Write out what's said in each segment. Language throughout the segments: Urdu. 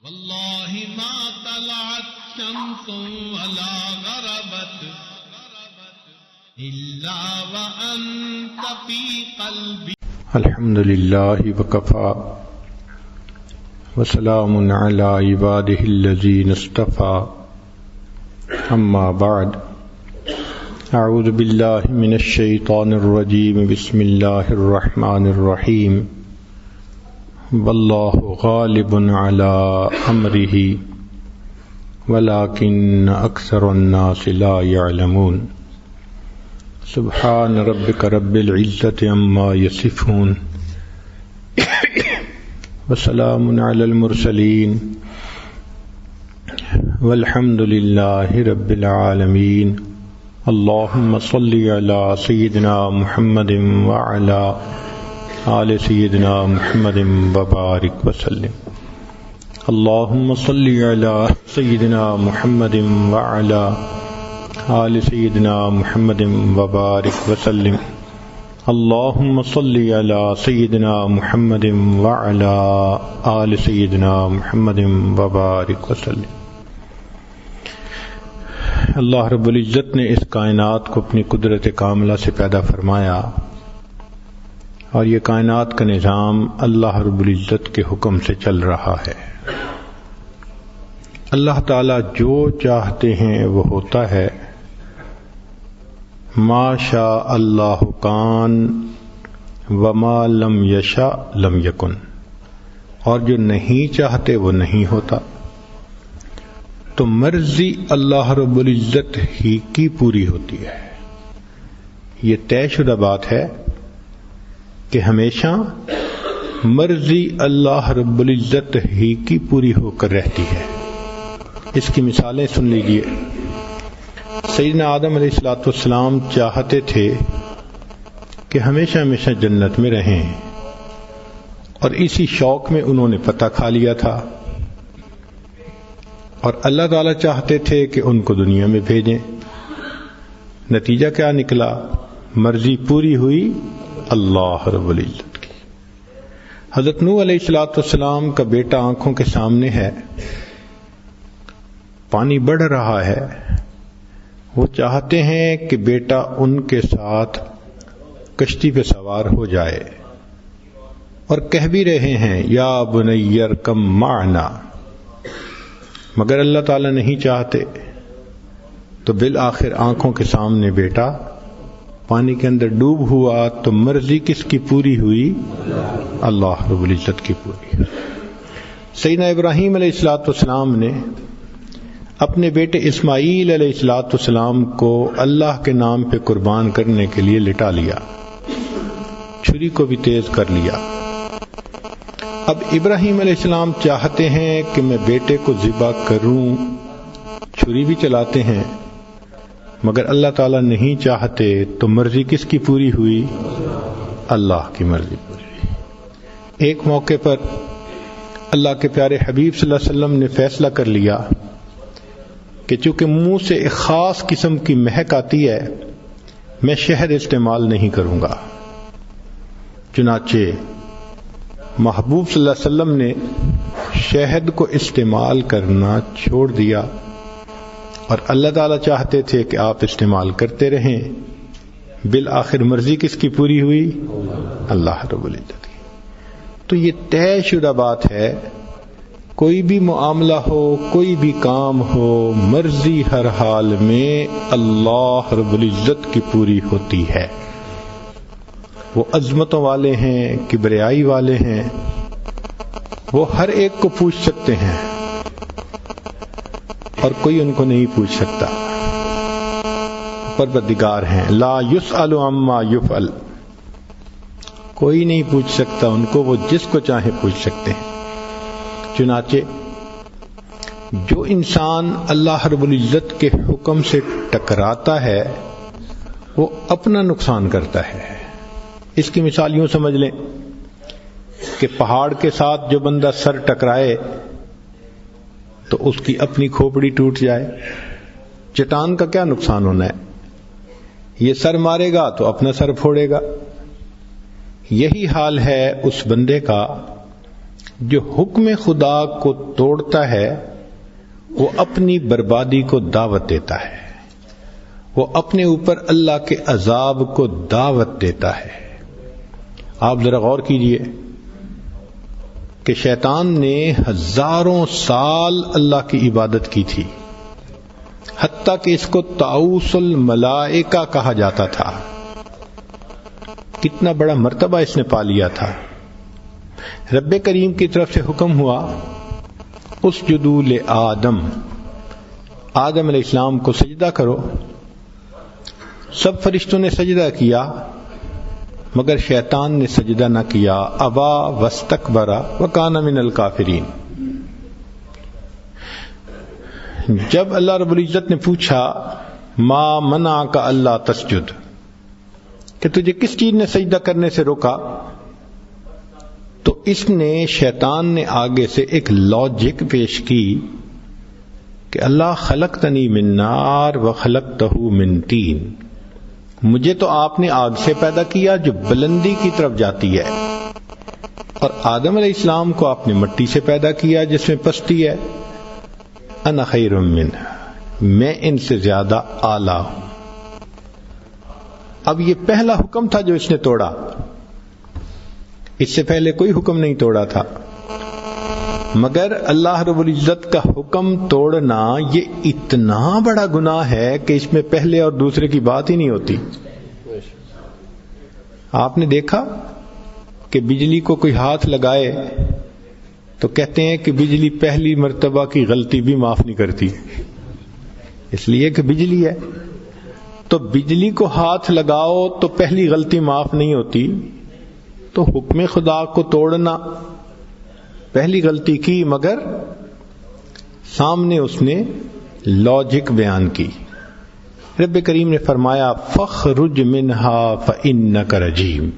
والله ما طلعت شمس ولا غربت إلا وأنت في قلبي. الحمد لله وكفى وسلام على عباده الذين اصطفى. أما بعد، أعوذ بالله من الشيطان الرجيم. بسم الله الرحمن الرحيم. والله غالب على أمره ولكن أكثر الناس لا يعلمون. سبحان ربك رب العزة عما يصفون وسلام على المرسلين والحمد لله رب العالمين. اللهم صل على سيدنا محمد وعلى آل سيدنا محمد وبارك وسلم. اللهم صل على سيدنا محمد وعلى آل سيدنا محمد وبارك وسلم. اللهم صل على سيدنا محمد وعلى آل سيدنا محمد وبارك وسلم. اللہ رب العزت نے اس کائنات کو اپنی قدرت کاملہ سے پیدا فرمایا، اور یہ کائنات کا نظام اللہ رب العزت کے حکم سے چل رہا ہے. اللہ تعالیٰ جو چاہتے ہیں وہ ہوتا ہے. ما شاء اللہ کان وما لم یشاء لم یکن، اور جو نہیں چاہتے وہ نہیں ہوتا. تو مرضی اللہ رب العزت ہی کی پوری ہوتی ہے. یہ طے شدہ بات ہے کہ ہمیشہ مرضی اللہ رب العزت ہی کی پوری ہو کر رہتی ہے. اس کی مثالیں سن لیجئے. سیدنا آدم علیہ السلام چاہتے تھے کہ ہمیشہ ہمیشہ جنت میں رہیں، اور اسی شوق میں انہوں نے پتہ کھا لیا تھا، اور اللہ تعالیٰ چاہتے تھے کہ ان کو دنیا میں بھیجیں. نتیجہ کیا نکلا؟ مرضی پوری ہوئی اللہ رب العزت کی. حضرت نوح علیہ السلام کا بیٹا آنکھوں کے سامنے ہے، پانی بڑھ رہا ہے. وہ چاہتے ہیں کہ بیٹا ان کے ساتھ کشتی پہ سوار ہو جائے، اور کہہ بھی رہے ہیں یا بنی ارکم معنا، مگر اللہ تعالیٰ نہیں چاہتے. تو بالآخر آنکھوں کے سامنے بیٹا پانی کے اندر ڈوب ہوا. تو مرضی کس کی پوری ہوئی؟ اللہ رب العزت کی پوری. سیدنا ابراہیم علیہ السلام نے اپنے بیٹے اسماعیل علیہ السلام کو اللہ کے نام پہ قربان کرنے کے لیے لٹا لیا، چھری کو بھی تیز کر لیا. اب ابراہیم علیہ السلام چاہتے ہیں کہ میں بیٹے کو ذبح کروں، چھری بھی چلاتے ہیں، مگر اللہ تعالیٰ نہیں چاہتے. تو مرضی کس کی پوری ہوئی؟ اللہ کی مرضی پوری ہوئی. ایک موقع پر اللہ کے پیارے حبیب صلی اللہ علیہ وسلم نے فیصلہ کر لیا کہ چونکہ منہ سے ایک خاص قسم کی مہک آتی ہے، میں شہد استعمال نہیں کروں گا. چنانچہ محبوب صلی اللہ علیہ وسلم نے شہد کو استعمال کرنا چھوڑ دیا، اور اللہ تعالیٰ چاہتے تھے کہ آپ استعمال کرتے رہیں. بالآخر مرضی کس کی پوری ہوئی؟ اللہ رب العزت کی. تو یہ طے شدہ بات ہے، کوئی بھی معاملہ ہو، کوئی بھی کام ہو، مرضی ہر حال میں اللہ رب العزت کی پوری ہوتی ہے. وہ عظمتوں والے ہیں، کبریائی والے ہیں، وہ ہر ایک کو پوچھ سکتے ہیں، اور کوئی ان کو نہیں پوچھ سکتا. پروردگار ہیں، لا یسأل عما یفعل، کوئی نہیں پوچھ سکتا ان کو، وہ جس کو چاہے پوچھ سکتے ہیں. چنانچہ جو انسان اللہ رب العزت کے حکم سے ٹکراتا ہے وہ اپنا نقصان کرتا ہے. اس کی مثال یوں سمجھ لیں کہ پہاڑ کے ساتھ جو بندہ سر ٹکرائے تو اس کی اپنی کھوپڑی ٹوٹ جائے. چٹان کا کیا نقصان ہونا ہے؟ یہ سر مارے گا تو اپنا سر پھوڑے گا. یہی حال ہے اس بندے کا جو حکم خدا کو توڑتا ہے وہ اپنی بربادی کو دعوت دیتا ہے، وہ اپنے اوپر اللہ کے عذاب کو دعوت دیتا ہے۔ آپ ذرا غور کیجئے کہ شیطان نے ہزاروں سال اللہ کی عبادت کی تھی، حتیٰ کہ اس کو طاؤس الملائکہ کہا جاتا تھا۔ کتنا بڑا مرتبہ اس نے پا لیا تھا۔ رب کریم کی طرف سے حکم ہوا اسجدوا لآدم، آدم علیہ السلام کو سجدہ کرو۔ سب فرشتوں نے سجدہ کیا مگر شیطان نے سجدہ نہ کیا، ابا واستکبر وکان من الکافرین۔ جب اللہ رب العزت نے پوچھا ما منعک اللہ تسجد، کہ تجھے کس چیز نے سجدہ کرنے سے روکا، تو اس نے شیطان نے آگے سے ایک لاجک پیش کی کہ اللہ خلقتنی من نار وخلقتہ من طین، مجھے تو آپ نے آگ سے پیدا کیا جو بلندی کی طرف جاتی ہے، اور آدم علیہ السلام کو آپ نے مٹی سے پیدا کیا جس میں پستی ہے۔ انا خیر منہ، میں ان سے زیادہ اعلیٰ ہوں۔ اب یہ پہلا حکم تھا جو اس نے توڑا، اس سے پہلے کوئی حکم نہیں توڑا تھا، مگر اللہ رب العزت کا حکم توڑنا یہ اتنا بڑا گناہ ہے کہ اس میں پہلے اور دوسرے کی بات ہی نہیں ہوتی۔ آپ نے دیکھا کہ بجلی کو کوئی ہاتھ لگائے تو کہتے ہیں کہ بجلی پہلی مرتبہ کی غلطی بھی معاف نہیں کرتی، اس لیے کہ بجلی ہے۔ تو بجلی کو ہاتھ لگاؤ تو پہلی غلطی معاف نہیں ہوتی، تو حکم خدا کو توڑنا پہلی غلطی کی، مگر سامنے اس نے لاجک بیان کی۔ رب کریم نے فرمایا فخرج منہا فإنک رجیم،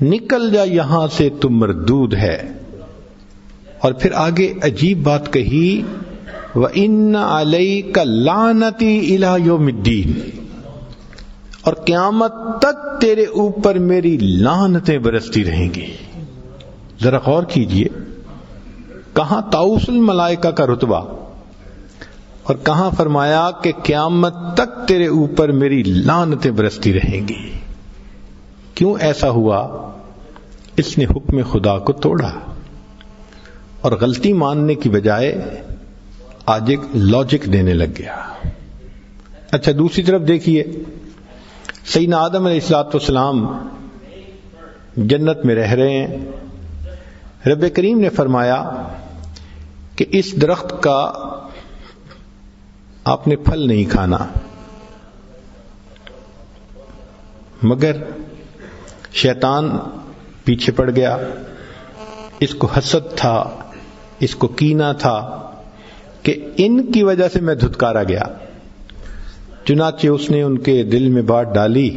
نکل جا یہاں سے تو مردود ہے۔ اور پھر آگے عجیب بات کہی وَإِنَّ عَلَيْكَ لَعْنَتِي إِلَى يَوْمِ الدِّينِ، اور قیامت تک تیرے اوپر میری لعنتیں برستی رہیں گی۔ ذرا غور کیجئے، کہاں طاؤس الملائکہ کا رتبہ، اور کہاں فرمایا کہ قیامت تک تیرے اوپر میری لعنتیں برستی رہیں گی۔ کیوں ایسا ہوا؟ اس نے حکم خدا کو توڑا اور غلطی ماننے کی بجائے آج ایک لاجک دینے لگ گیا۔ اچھا دوسری طرف دیکھیے، سیدنا آدم علیہ السلام جنت میں رہ رہے ہیں، رب کریم نے فرمایا کہ اس درخت کا آپ نے پھل نہیں کھانا، مگر شیطان پیچھے پڑ گیا، اس کو حسد تھا، اس کو کینہ تھا کہ ان کی وجہ سے میں دھتکارا گیا، چنانچہ اس نے ان کے دل میں بات ڈالی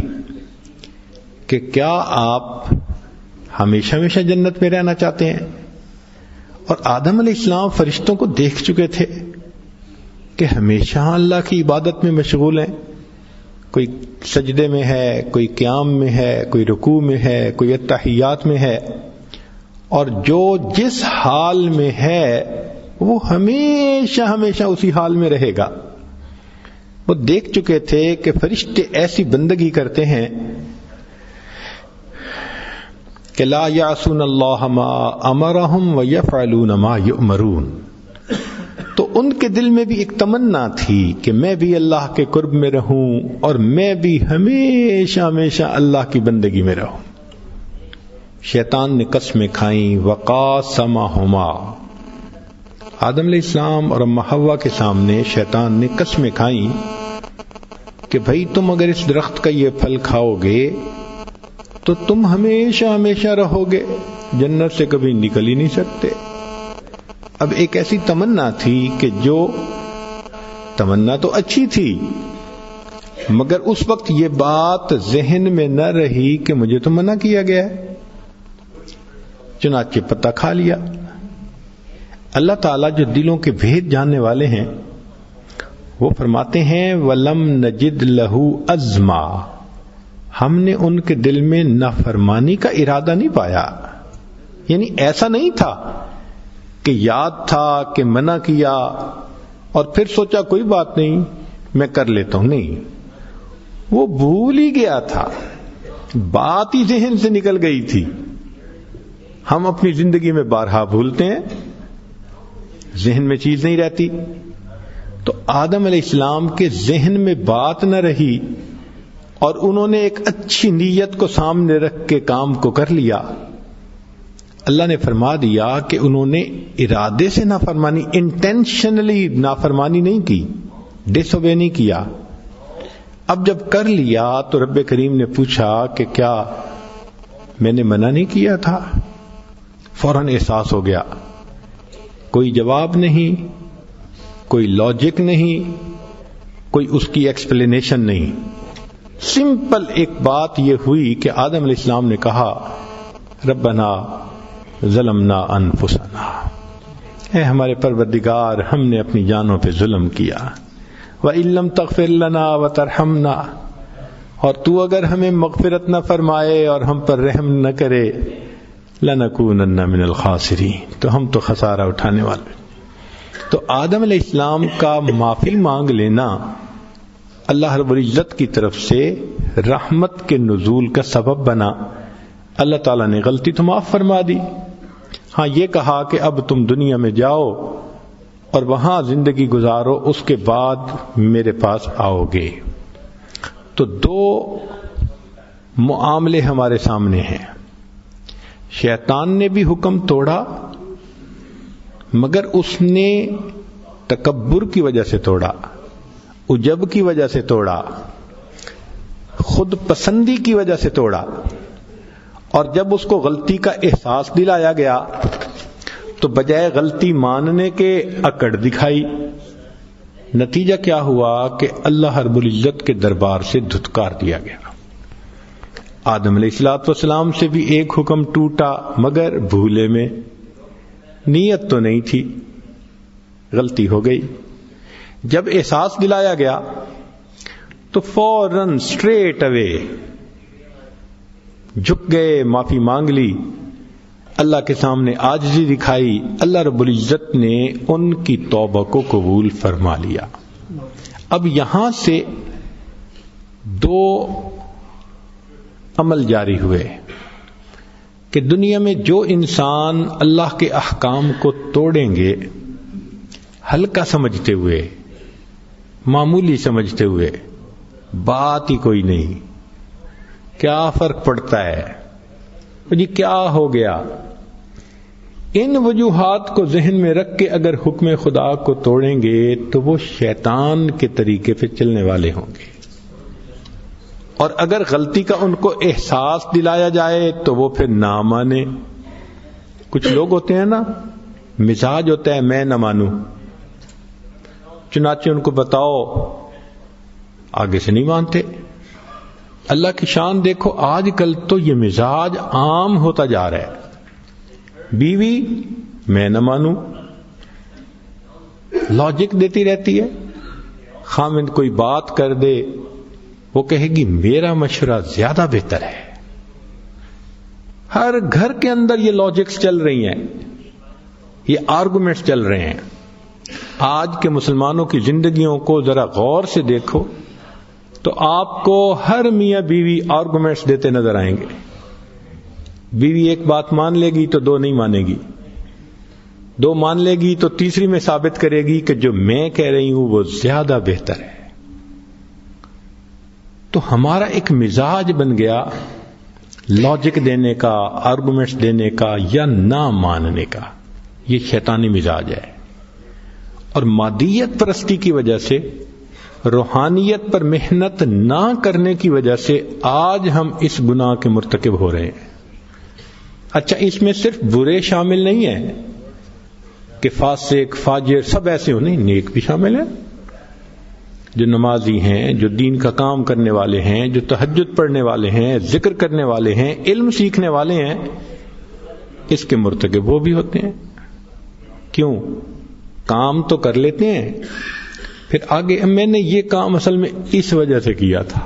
کہ کیا آپ ہمیشہ ہمیشہ جنت میں رہنا چاہتے ہیں؟ اور آدم علیہ السلام فرشتوں کو دیکھ چکے تھے کہ ہمیشہ اللہ کی عبادت میں مشغول ہیں، کوئی سجدے میں ہے، کوئی قیام میں ہے، کوئی رکوع میں ہے، کوئی اتحیات میں ہے، اور جو جس حال میں ہے وہ ہمیشہ ہمیشہ اسی حال میں رہے گا۔ وہ دیکھ چکے تھے کہ فرشتے ایسی بندگی کرتے ہیں کہ لا یعصون اللہ ما امرہم ویفعلون ما یؤمرون، تو ان کے دل میں بھی ایک تمنا تھی کہ میں بھی اللہ کے قرب میں رہوں اور میں بھی ہمیشہ ہمیشہ اللہ کی بندگی میں رہوں۔ شیطان نے قسمیں کھائیں، وقاسمہما، آدم علیہ السلام اور اماں حوا کے سامنے شیطان نے قسمیں کھائیں کہ بھائی تم اگر اس درخت کا یہ پھل کھاؤ گے تو تم ہمیشہ ہمیشہ رہو گے، جنت سے کبھی نکل ہی نہیں سکتے۔ اب ایک ایسی تمنا تھی کہ جو تمنا تو اچھی تھی، مگر اس وقت یہ بات ذہن میں نہ رہی کہ مجھے تو منع کیا گیا ہے، چنانچہ پتہ کھا لیا۔ اللہ تعالیٰ جو دلوں کے بھید جاننے والے ہیں وہ فرماتے ہیں وَلَمْ نَجِدْ لَهُ عَزْمًا، ہم نے ان کے دل میں نافرمانی کا ارادہ نہیں پایا، یعنی ایسا نہیں تھا کہ یاد تھا کہ منع کیا اور پھر سوچا کوئی بات نہیں میں کر لیتا ہوں، نہیں، وہ بھول ہی گیا تھا، بات ہی ذہن سے نکل گئی تھی۔ ہم اپنی زندگی میں بارہا بھولتے ہیں، ذہن میں چیز نہیں رہتی۔ تو آدم علیہ السلام کے ذہن میں بات نہ رہی اور انہوں نے ایک اچھی نیت کو سامنے رکھ کے کام کو کر لیا۔ اللہ نے فرما دیا کہ انہوں نے ارادے سے نافرمانی، انٹینشنلی نافرمانی نہیں کی، ڈس اوبے نہیں کیا۔ اب جب کر لیا تو رب کریم نے پوچھا کہ کیا میں نے منع نہیں کیا تھا؟ فوراً احساس ہو گیا، کوئی جواب نہیں، کوئی لاجک نہیں، کوئی اس کی ایکسپلینیشن نہیں، سمپل ایک بات یہ ہوئی کہ آدم علیہ السلام نے کہا ربنا ظلمنا انفسنا، اے ہمارے پروردگار ہم نے اپنی جانوں پہ ظلم کیا، وَإِن لَّمْ تَغْفِرْ لَنَا وَتَرْحَمْنَا، اور تو اگر ہمیں مغفرت نہ فرمائے اور ہم پر رحم نہ کرے، لَنَكُونَنَّ مِنَ الْخَاسِرِينَ، تو ہم تو خسارہ اٹھانے والے۔ تو آدم علیہ السلام کا معافی مانگ لینا اللہ رب العزت کی طرف سے رحمت کے نزول کا سبب بنا۔ اللہ تعالیٰ نے غلطی تو معاف فرما دی، ہاں یہ کہا کہ اب تم دنیا میں جاؤ اور وہاں زندگی گزارو، اس کے بعد میرے پاس آؤ گے۔ تو دو معاملے ہمارے سامنے ہیں، شیطان نے بھی حکم توڑا مگر اس نے تکبر کی وجہ سے توڑا، عجب کی وجہ سے توڑا، خود پسندی کی وجہ سے توڑا، اور جب اس کو غلطی کا احساس دلایا گیا تو بجائے غلطی ماننے کے اکڑ دکھائی۔ نتیجہ کیا ہوا کہ اللہ رب العزت کے دربار سے دھتکار دیا گیا۔ آدم علیہ السلام سے بھی ایک حکم ٹوٹا مگر بھولے میں، نیت تو نہیں تھی، غلطی ہو گئی۔ جب احساس دلایا گیا تو فوراً اسٹریٹ اوے جھک گئے، معافی مانگ لی، اللہ کے سامنے عاجزی دکھائی، اللہ رب العزت نے ان کی توبہ کو قبول فرما لیا۔ اب یہاں سے دو عمل جاری ہوئے کہ دنیا میں جو انسان اللہ کے احکام کو توڑیں گے ہلکا سمجھتے ہوئے، معمولی سمجھتے ہوئے، بات ہی کوئی نہیں، کیا فرق پڑتا ہے جی کیا ہو گیا، ان وجوہات کو ذہن میں رکھ کے اگر حکم خدا کو توڑیں گے تو وہ شیطان کے طریقے پہ چلنے والے ہوں گے، اور اگر غلطی کا ان کو احساس دلایا جائے تو وہ پھر نہ مانے۔ کچھ لوگ ہوتے ہیں نا، مزاج ہوتا ہے میں نہ مانوں، چنانچہ ان کو بتاؤ آگے سے نہیں مانتے۔ اللہ کی شان دیکھو، آج کل تو یہ مزاج عام ہوتا جا رہا ہے، بیوی میں نہ مانوں، لاجک دیتی رہتی ہے، خامند کوئی بات کر دے وہ کہے گی میرا مشورہ زیادہ بہتر ہے۔ ہر گھر کے اندر یہ لاجکس چل رہی ہیں، یہ آرگومنٹس چل رہے ہیں۔ آج کے مسلمانوں کی زندگیوں کو ذرا غور سے دیکھو تو آپ کو ہر میاں بیوی آرگومنٹس دیتے نظر آئیں گے۔ بیوی ایک بات مان لے گی تو دو نہیں مانے گی، دو مان لے گی تو تیسری میں ثابت کرے گی کہ جو میں کہہ رہی ہوں وہ زیادہ بہتر ہے۔ تو ہمارا ایک مزاج بن گیا لاجک دینے کا، آرگومنٹس دینے کا یا نہ ماننے کا، یہ شیطانی مزاج ہے۔ اور مادیت پرستی کی وجہ سے، روحانیت پر محنت نہ کرنے کی وجہ سے آج ہم اس گناہ کے مرتکب ہو رہے ہیں۔ اچھا، اس میں صرف برے شامل نہیں ہیں کہ فاسق فاجر سب ایسے ہو، نہیں، نیک بھی شامل ہیں، جو نمازی ہیں، جو دین کا کام کرنے والے ہیں، جو تہجد پڑھنے والے ہیں، ذکر کرنے والے ہیں، علم سیکھنے والے ہیں، اس کے مرتکب وہ بھی ہوتے ہیں۔ کیوں؟ کام تو کر لیتے ہیں، پھر آگے میں نے یہ کام اصل میں اس وجہ سے کیا تھا۔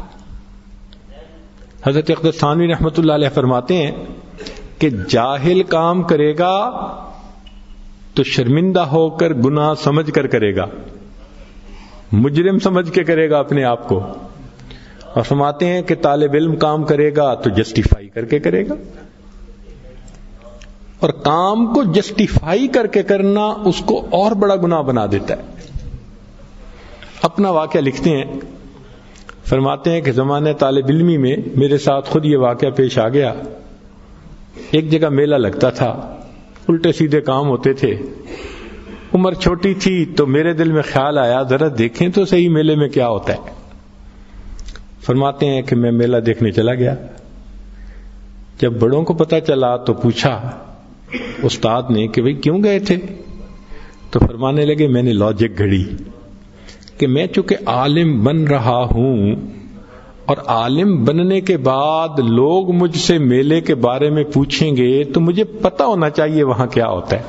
حضرت اقدس تھانوی رحمۃ اللہ علیہ فرماتے ہیں کہ جاہل کام کرے گا تو شرمندہ ہو کر گناہ سمجھ کر کرے گا، مجرم سمجھ کے کرے گا اپنے آپ کو. اور فرماتے ہیں کہ طالب علم کام کرے گا تو جسٹیفائی کر کے کرے گا، اور کام کو جسٹیفائی کر کے کرنا اس کو اور بڑا گناہ بنا دیتا ہے. اپنا واقعہ لکھتے ہیں، فرماتے ہیں کہ زمانے طالب علمی میں میرے ساتھ خود یہ واقعہ پیش آ گیا. ایک جگہ میلہ لگتا تھا، الٹے سیدھے کام ہوتے تھے. عمر چھوٹی تھی تو میرے دل میں خیال آیا ذرا دیکھیں تو صحیح میلے میں کیا ہوتا ہے. فرماتے ہیں کہ میں میلہ دیکھنے چلا گیا. جب بڑوں کو پتہ چلا تو پوچھا استاد نے کہ بھئی کیوں گئے تھے؟ تو فرمانے لگے میں نے لاجک گھڑی کہ میں چونکہ عالم بن رہا ہوں اور عالم بننے کے بعد لوگ مجھ سے میلے کے بارے میں پوچھیں گے تو مجھے پتہ ہونا چاہیے وہاں کیا ہوتا ہے.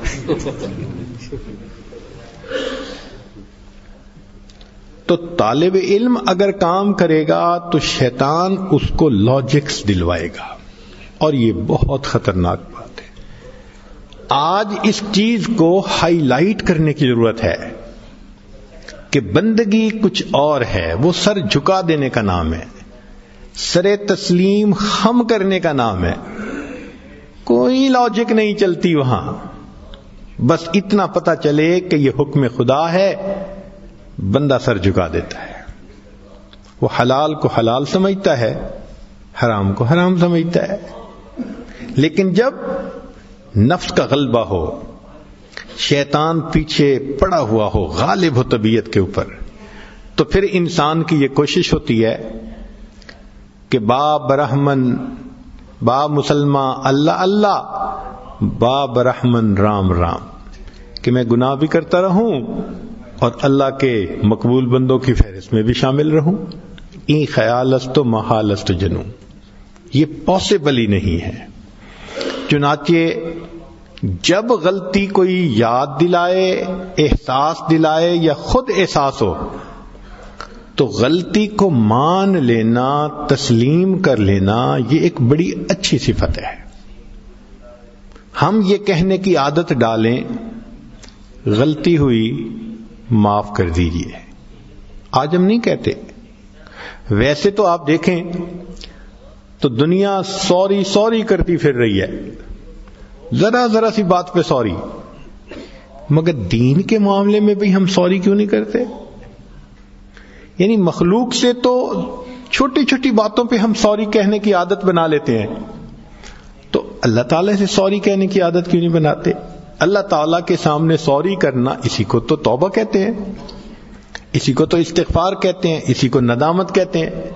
تو طالب علم اگر کام کرے گا تو شیطان اس کو لاجکس دلوائے گا، اور یہ بہت خطرناک بات ہے. آج اس چیز کو ہائی لائٹ کرنے کی ضرورت ہے کہ بندگی کچھ اور ہے. وہ سر جھکا دینے کا نام ہے، سر تسلیم خم کرنے کا نام ہے. کوئی لاجک نہیں چلتی وہاں، بس اتنا پتہ چلے کہ یہ حکم خدا ہے، بندہ سر جھکا دیتا ہے. وہ حلال کو حلال سمجھتا ہے، حرام کو حرام سمجھتا ہے. لیکن جب نفس کا غلبہ ہو، شیطان پیچھے پڑا ہوا ہو، غالب ہو طبیعت کے اوپر، تو پھر انسان کی یہ کوشش ہوتی ہے کہ با برحمن، با مسلمان اللہ اللہ، با برحمن رام رام، کہ میں گناہ بھی کرتا رہوں اور اللہ کے مقبول بندوں کی فہرست میں بھی شامل رہوں. این خیال است و محال است جنوں، یہ پاسبل ہی نہیں ہے. چنانچہ جب غلطی کوئی یاد دلائے، احساس دلائے یا خود احساس ہو، تو غلطی کو مان لینا، تسلیم کر لینا، یہ ایک بڑی اچھی صفت ہے. ہم یہ کہنے کی عادت ڈالیں غلطی ہوئی معاف کر دیجیے. آج ہم نہیں کہتے. ویسے تو آپ دیکھیں تو دنیا سوری سوری کرتی پھر رہی ہے، ذرا ذرا سی بات پہ سوری. مگر دین کے معاملے میں بھی ہم سوری کیوں نہیں کرتے؟ یعنی مخلوق سے تو چھوٹی چھوٹی باتوں پہ ہم سوری کہنے کی عادت بنا لیتے ہیں، تو اللہ تعالیٰ سے سوری کہنے کی عادت کیوں نہیں بناتے؟ اللہ تعالیٰ کے سامنے سوری کرنا، اسی کو تو توبہ کہتے ہیں، اسی کو تو استغفار کہتے ہیں، اسی کو ندامت کہتے ہیں.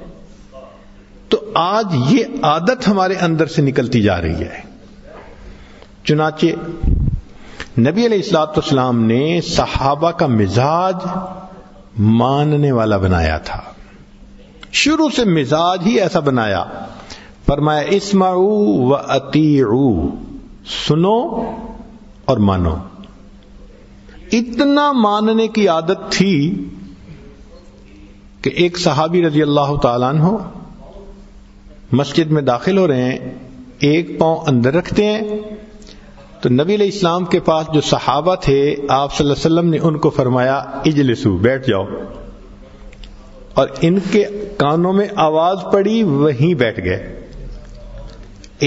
تو آج یہ عادت ہمارے اندر سے نکلتی جا رہی ہے. چنانچہ نبی علیہ الصلوۃ والسلام نے صحابہ کا مزاج ماننے والا بنایا تھا. شروع سے مزاج ہی ایسا بنایا. فرمایا اسمعوا واطیعوا، سنو اور مانو. اتنا ماننے کی عادت تھی کہ ایک صحابی رضی اللہ تعالیٰ عنہ مسجد میں داخل ہو رہے ہیں، ایک پاؤں اندر رکھتے ہیں تو نبی علیہ السلام کے پاس جو صحابہ تھے، آپ صلی اللہ علیہ وسلم نے ان کو فرمایا اجلسو، بیٹھ جاؤ. اور ان کے کانوں میں آواز پڑی، وہیں بیٹھ گئے.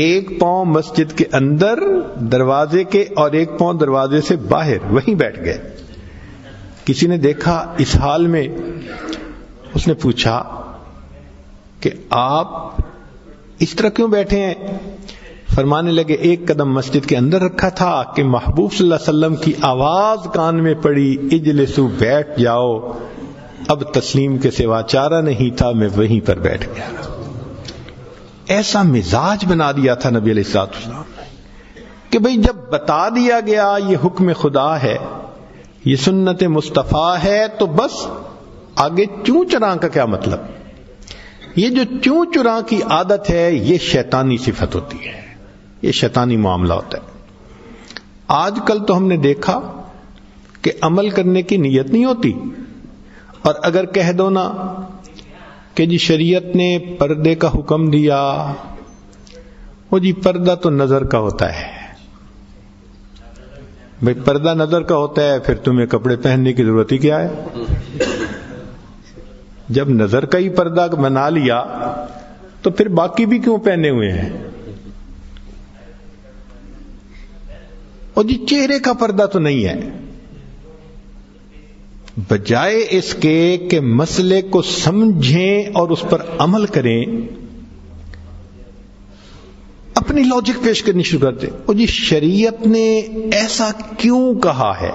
ایک پاؤں مسجد کے اندر دروازے کے اور ایک پاؤں دروازے سے باہر، وہیں بیٹھ گئے. کسی نے دیکھا اس حال میں، اس نے پوچھا کہ آپ اس طرح کیوں بیٹھے ہیں؟ فرمانے لگے ایک قدم مسجد کے اندر رکھا تھا کہ محبوب صلی اللہ علیہ وسلم کی آواز کان میں پڑی، اجلسو، بیٹھ جاؤ. اب تسلیم کے سوا چارہ نہیں تھا، میں وہیں پر بیٹھ گیا. ایسا مزاج بنا دیا تھا نبی علیہ الصلوۃ والسلام نے کہ بھئی جب بتا دیا گیا یہ حکم خدا ہے، یہ سنت مصطفیٰ ہے، تو بس آگے چوں چراں کا کیا مطلب؟ یہ جو چوں چراں کی عادت ہے یہ شیطانی صفت ہوتی ہے، یہ شیطانی معاملہ ہوتا ہے. آج کل تو ہم نے دیکھا کہ عمل کرنے کی نیت نہیں ہوتی، اور اگر کہہ دو نا کہ جی شریعت نے پردے کا حکم دیا، وہ جی پردہ تو نظر کا ہوتا ہے، بھئی پردہ نظر کا ہوتا ہے، پھر تمہیں کپڑے پہننے کی ضرورت ہی کیا ہے؟ جب نظر کا ہی پردہ بنا لیا تو پھر باقی بھی کیوں پہنے ہوئے ہیں؟ اور جی چہرے کا پردہ تو نہیں ہے. بجائے اس کے کہ مسئلے کو سمجھیں اور اس پر عمل کریں، اپنی لاجک پیش کرنی شروع کرتے. اور جی شریعت نے ایسا کیوں کہا ہے؟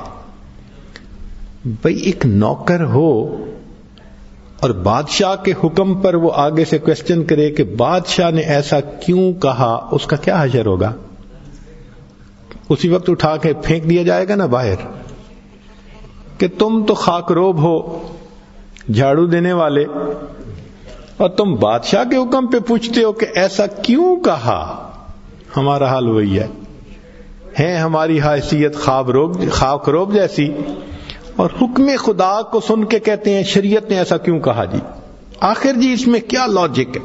بھئی ایک نوکر ہو اور بادشاہ کے حکم پر وہ آگے سے کوسچن کرے کہ بادشاہ نے ایسا کیوں کہا، اس کا کیا حشر ہوگا؟ اسی وقت اٹھا کے پھینک دیا جائے گا نا باہر کہ تم تو خاک روب ہو، جھاڑو دینے والے، اور تم بادشاہ کے حکم پہ پوچھتے ہو کہ ایسا کیوں کہا. ہمارا حال وہی ہے ہماری حیثیت خاک روب جیسی، اور حکم خدا کو سن کے کہتے ہیں شریعت نے ایسا کیوں کہا. جی آخر جی اس میں کیا لاجک ہے؟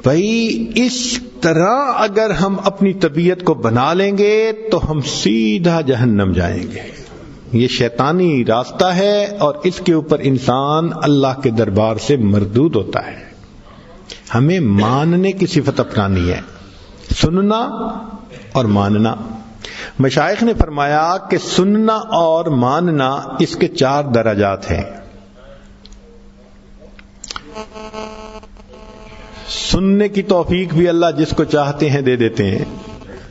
بھائی اس طرح اگر ہم اپنی طبیعت کو بنا لیں گے تو ہم سیدھا جہنم جائیں گے. یہ شیطانی راستہ ہے اور اس کے اوپر انسان اللہ کے دربار سے مردود ہوتا ہے. ہمیں ماننے کی صفت اپنانی ہے، سننا اور ماننا. مشائخ نے فرمایا کہ سننا اور ماننا اس کے 4 درجات ہیں. سننے کی توفیق بھی اللہ جس کو چاہتے ہیں دے دیتے ہیں.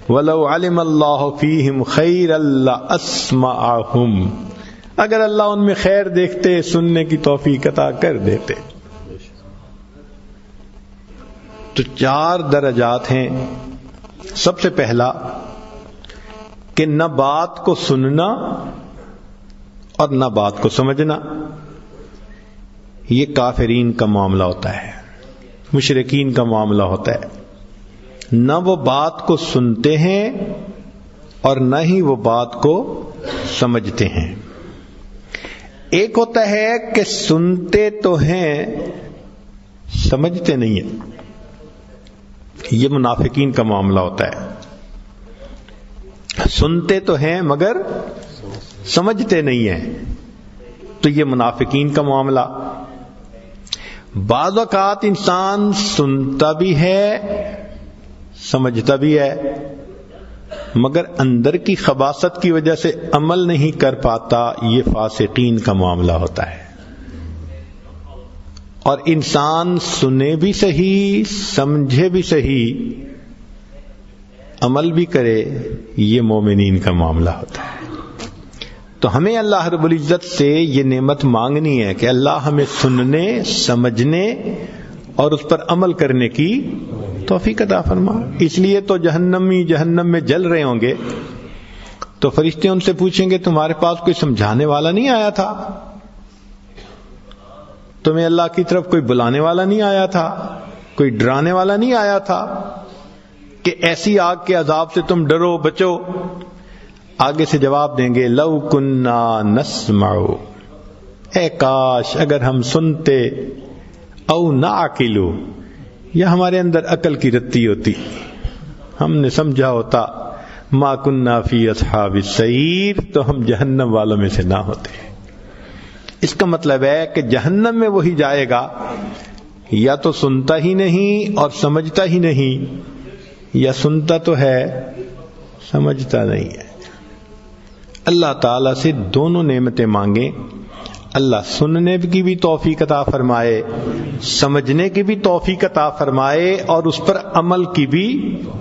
وَلَوْ عَلِمَ اللَّهُ فِيهِمْ خَيْرًا لَأَسْمَعَهُمْ، اگر اللہ ان میں خیر دیکھتے سننے کی توفیق عطا کر دیتے. تو 4 درجات ہیں. سب سے پہلا کہ نہ بات کو سننا اور نہ بات کو سمجھنا، یہ کافرین کا معاملہ ہوتا ہے، مشرکین کا معاملہ ہوتا ہے. نہ وہ بات کو سنتے ہیں اور نہ ہی وہ بات کو سمجھتے ہیں. ایک ہوتا ہے کہ سنتے تو ہیں سمجھتے نہیں ہیں، یہ منافقین کا معاملہ ہوتا ہے. سنتے تو ہیں مگر سمجھتے نہیں ہیں، تو یہ منافقین کا معاملہ. بعض اوقات انسان سنتا بھی ہے سمجھتا بھی ہے مگر اندر کی خباثت کی وجہ سے عمل نہیں کر پاتا، یہ فاسقین کا معاملہ ہوتا ہے. اور انسان سنے بھی صحیح سمجھے بھی صحیح عمل بھی کرے، یہ مومنین کا معاملہ ہوتا ہے. تو ہمیں اللہ رب العزت سے یہ نعمت مانگنی ہے کہ اللہ ہمیں سننے سمجھنے اور اس پر عمل کرنے کی توفیق عطا فرما. اس لیے تو جہنم میں جل رہے ہوں گے تو فرشتے ان سے پوچھیں گے تمہارے پاس کوئی سمجھانے والا نہیں آیا تھا؟ تمہیں اللہ کی طرف کوئی بلانے والا نہیں آیا تھا؟ کوئی ڈرانے والا نہیں آیا تھا کہ ایسی آگ کے عذاب سے تم ڈرو بچو؟ آگے سے جواب دیں گے لو کننا نسمع، اے کاش اگر ہم سنتے، او نعقلو، یا ہمارے اندر عقل کی رتی ہوتی، ہم نے سمجھا ہوتا، ما کننا فی اصحاب السعیر، تو ہم جہنم والوں میں سے نہ ہوتے. اس کا مطلب ہے کہ جہنم میں وہی جائے گا یا تو سنتا ہی نہیں اور سمجھتا ہی نہیں، یا سنتا تو ہے سمجھتا نہیں ہے. اللہ تعالیٰ سے دونوں نعمتیں مانگیں، اللہ سننے کی بھی توفیق عطا فرمائے، سمجھنے کی بھی توفیق عطا فرمائے، اور اس پر عمل کی بھی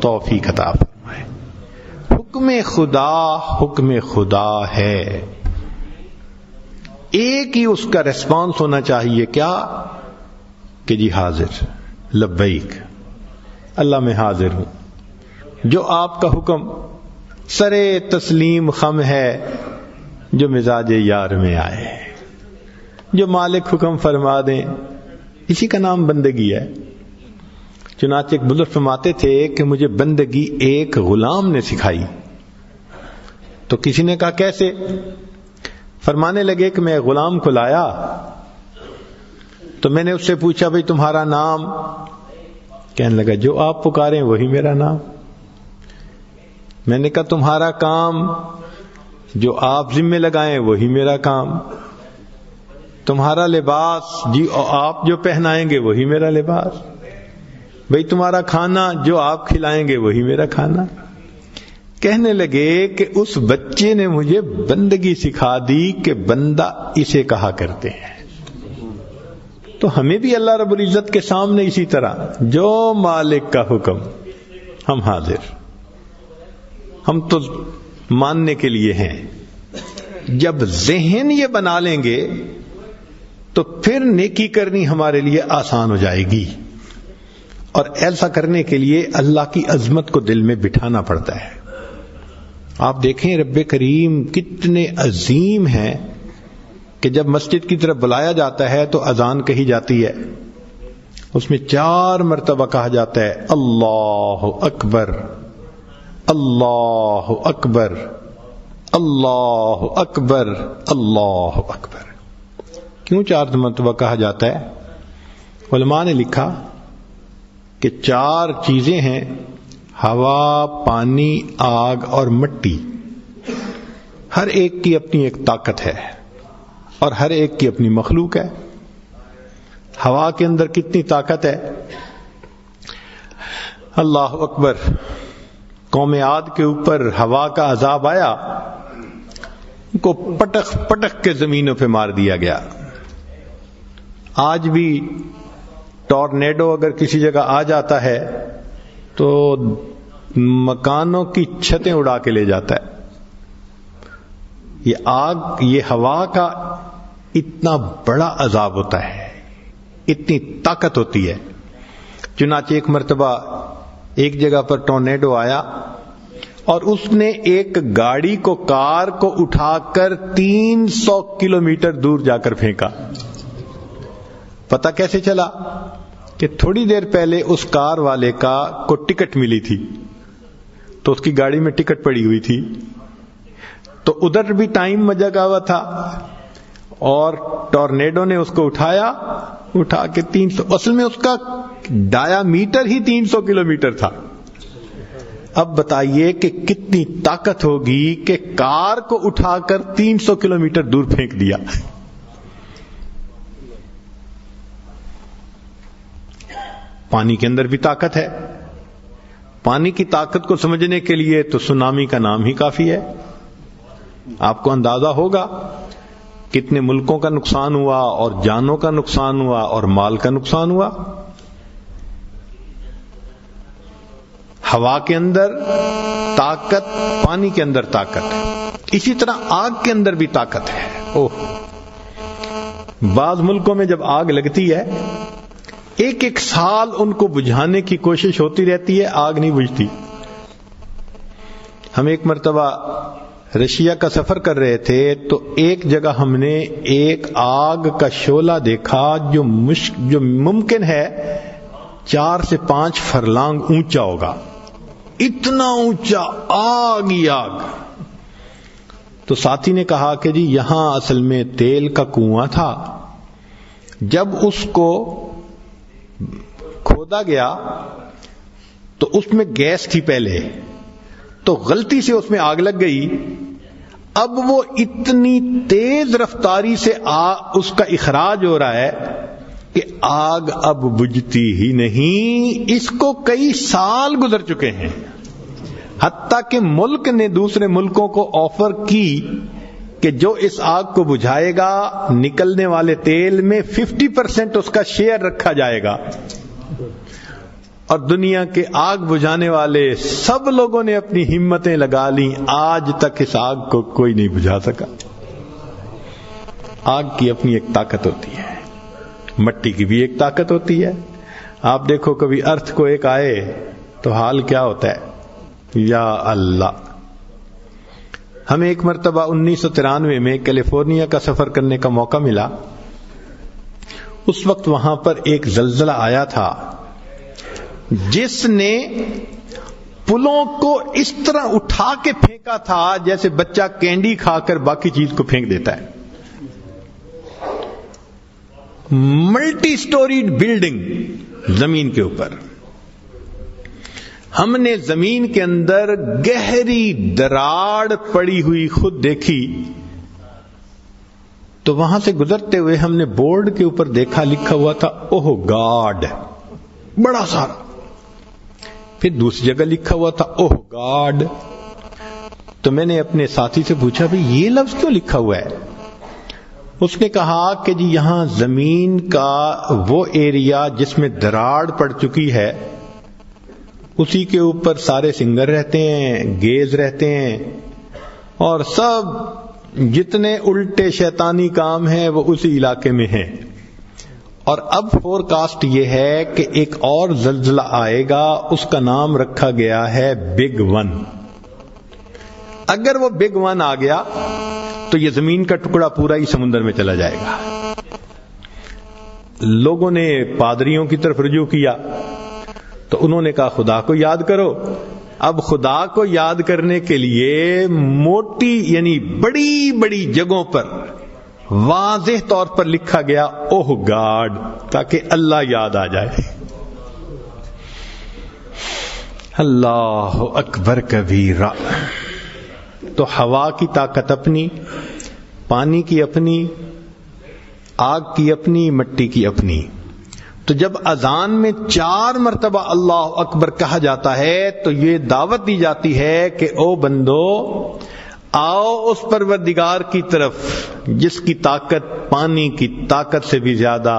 توفیق عطا فرمائے. حکم خدا ہے، ایک ہی اس کا ریسپانس ہونا چاہیے، کیا کہ جی حاضر، لبیک، اللہ میں حاضر ہوں. جو آپ کا حکم سرے تسلیم خم ہے، جو مزاج یار میں آئے، جو مالک حکم فرما دیں، اسی کا نام بندگی ہے. چنانچہ ایک بزرگ فرماتے تھے کہ مجھے بندگی ایک غلام نے سکھائی. تو کسی نے کہا کیسے؟ فرمانے لگے کہ میں غلام کو لایا تو میں نے اس سے پوچھا بھئی تمہارا نام؟ کہنے لگا جو آپ پکاریں وہی میرا نام. میں نے کہا تمہارا کام جو آپ ذمہ لگائیں وہی میرا کام، تمہارا لباس جی آپ جو پہنائیں گے وہی میرا لباس، بھئی تمہارا کھانا جو آپ کھلائیں گے وہی میرا کھانا۔ کہنے لگے کہ اس بچے نے مجھے بندگی سکھا دی کہ بندہ اسے کہا کرتے ہیں۔ تو ہمیں بھی اللہ رب العزت کے سامنے اسی طرح جو مالک کا حکم ہم حاضر، ہم تو ماننے کے لیے ہیں۔ جب ذہن یہ بنا لیں گے تو پھر نیکی کرنی ہمارے لیے آسان ہو جائے گی، اور ایسا کرنے کے لیے اللہ کی عظمت کو دل میں بٹھانا پڑتا ہے۔ آپ دیکھیں رب کریم کتنے عظیم ہیں کہ جب مسجد کی طرف بلایا جاتا ہے تو اذان کہی جاتی ہے، اس میں 4 مرتبہ کہا جاتا ہے اللہ اکبر اللہ اکبر اللہ اکبر اللہ اکبر۔ کیوں 4 مرتبہ کہا جاتا ہے؟ علماء نے لکھا کہ 4 چیزیں ہیں، ہوا، پانی، آگ اور مٹی۔ ہر ایک کی اپنی ایک طاقت ہے اور ہر ایک کی اپنی مخلوق ہے۔ ہوا کے اندر کتنی طاقت ہے؟ اللہ اکبر، قوم عاد کے اوپر ہوا کا عذاب آیا، ان کو پٹک پٹک کے زمینوں پہ مار دیا گیا۔ آج بھی ٹورنیڈو اگر کسی جگہ آ جاتا ہے تو مکانوں کی چھتیں اڑا کے لے جاتا ہے۔ یہ آگ، یہ ہوا کا اتنا بڑا عذاب ہوتا ہے، اتنی طاقت ہوتی ہے۔ چنانچہ ایک مرتبہ ایک جگہ پر ٹورنیڈو آیا اور اس نے ایک گاڑی کو، کار کو اٹھا کر 300 کلومیٹر دور جا کر پھینکا۔ پتہ کیسے چلا؟ کہ تھوڑی دیر پہلے اس کار والے کو ٹکٹ ملی تھی، تو اس کی گاڑی میں ٹکٹ پڑی ہوئی تھی، تو ادھر بھی ٹائم جگا ہوا تھا، اور ٹورنیڈو نے اس کو اٹھا کے 300، اصل میں اس کا ڈایا میٹر ہی 300 کلومیٹر تھا۔ اب بتائیے کہ کتنی طاقت ہوگی کہ کار کو اٹھا کر 300 کلومیٹر دور پھینک دیا۔ پانی کے اندر بھی طاقت ہے۔ پانی کی طاقت کو سمجھنے کے لیے تو سونامی کا نام ہی کافی ہے۔ آپ کو اندازہ ہوگا کتنے ملکوں کا نقصان ہوا، اور جانوں کا نقصان ہوا، اور مال کا نقصان ہوا۔ ہوا کے اندر طاقت، پانی کے اندر طاقت، اسی طرح آگ کے اندر بھی طاقت ہے۔ بعض ملکوں میں جب آگ لگتی ہے، ایک سال ان کو بجھانے کی کوشش ہوتی رہتی ہے، آگ نہیں بجھتی۔ ہم ایک مرتبہ رشیا کا سفر کر رہے تھے تو ایک جگہ ہم نے ایک آگ کا شعلہ دیکھا جو ممکن ہے 4 سے 5 فرلانگ اونچا ہوگا، اتنا اونچا، آگ ہی آگ۔ تو ساتھی نے کہا کہ جی یہاں اصل میں تیل کا کنواں تھا، جب اس کو کھودا گیا تو اس میں گیس تھی پہلے، تو غلطی سے اس میں آگ لگ گئی۔ اب وہ اتنی تیز رفتاری سے اس کا اخراج ہو رہا ہے کہ آگ اب بجھتی ہی نہیں۔ اس کو کئی سال گزر چکے ہیں، حتیٰ کہ ملک نے دوسرے ملکوں کو آفر کی کہ جو اس آگ کو بجھائے گا نکلنے والے تیل میں 50% اس کا شیئر رکھا جائے گا، اور دنیا کے آگ بجھانے والے سب لوگوں نے اپنی ہمتیں لگا لیں، آج تک اس آگ کو کوئی نہیں بجھا سکا۔ آگ کی اپنی ایک طاقت ہوتی ہے، مٹی کی بھی ایک طاقت ہوتی ہے۔ آپ دیکھو کبھی ارتھ کو ایک آئے تو حال کیا ہوتا ہے، یا اللہ۔ ہمیں ایک مرتبہ 1993 میں کیلیفورنیا کا سفر کرنے کا موقع ملا۔ اس وقت وہاں پر ایک زلزلہ آیا تھا جس نے پلوں کو اس طرح اٹھا کے پھینکا تھا جیسے بچہ کینڈی کھا کر باقی چیز کو پھینک دیتا ہے۔ ملٹی سٹوریڈ بلڈنگ زمین کے اوپر۔ ہم نے زمین کے اندر گہری دراڑ پڑی ہوئی خود دیکھی تو وہاں سے گزرتے ہوئے ہم نے بورڈ کے اوپر دیکھا لکھا ہوا تھا اوہ گاڈ، بڑا سارا. پھر دوسری جگہ لکھا ہوا تھا اوہ گاڈ. تو میں نے اپنے ساتھی سے پوچھا بھئی یہ لفظ کیوں لکھا ہوا ہے؟ اس نے کہا کہ جی یہاں زمین کا وہ ایریا جس میں دراڑ پڑ چکی ہے اسی کے اوپر سارے سنگر رہتے ہیں، گیز رہتے ہیں، اور سب جتنے الٹے شیطانی کام ہیں وہ اسی علاقے میں ہیں. اور اب فور کاسٹ یہ ہے کہ ایک اور زلزلہ آئے گا، اس کا نام رکھا گیا ہے بگ ون. اگر وہ بگ ون آ گیا تو یہ زمین کا ٹکڑا پورا ہی سمندر میں چلا جائے گا. لوگوں نے پادریوں کی طرف رجوع کیا تو انہوں نے کہا خدا کو یاد کرو. اب خدا کو یاد کرنے کے لیے موٹی یعنی بڑی بڑی جگہوں پر واضح طور پر لکھا گیا اوہ گاڈ، تاکہ اللہ یاد آ جائے. اللہ اکبر کبیرہ. تو ہوا کی طاقت اپنی، پانی کی اپنی، آگ کی اپنی، مٹی کی اپنی. تو جب اذان میں 4 مرتبہ اللہ اکبر کہا جاتا ہے تو یہ دعوت دی جاتی ہے کہ او بندو آؤ اس پروردگار کی طرف جس کی طاقت پانی کی طاقت سے بھی زیادہ،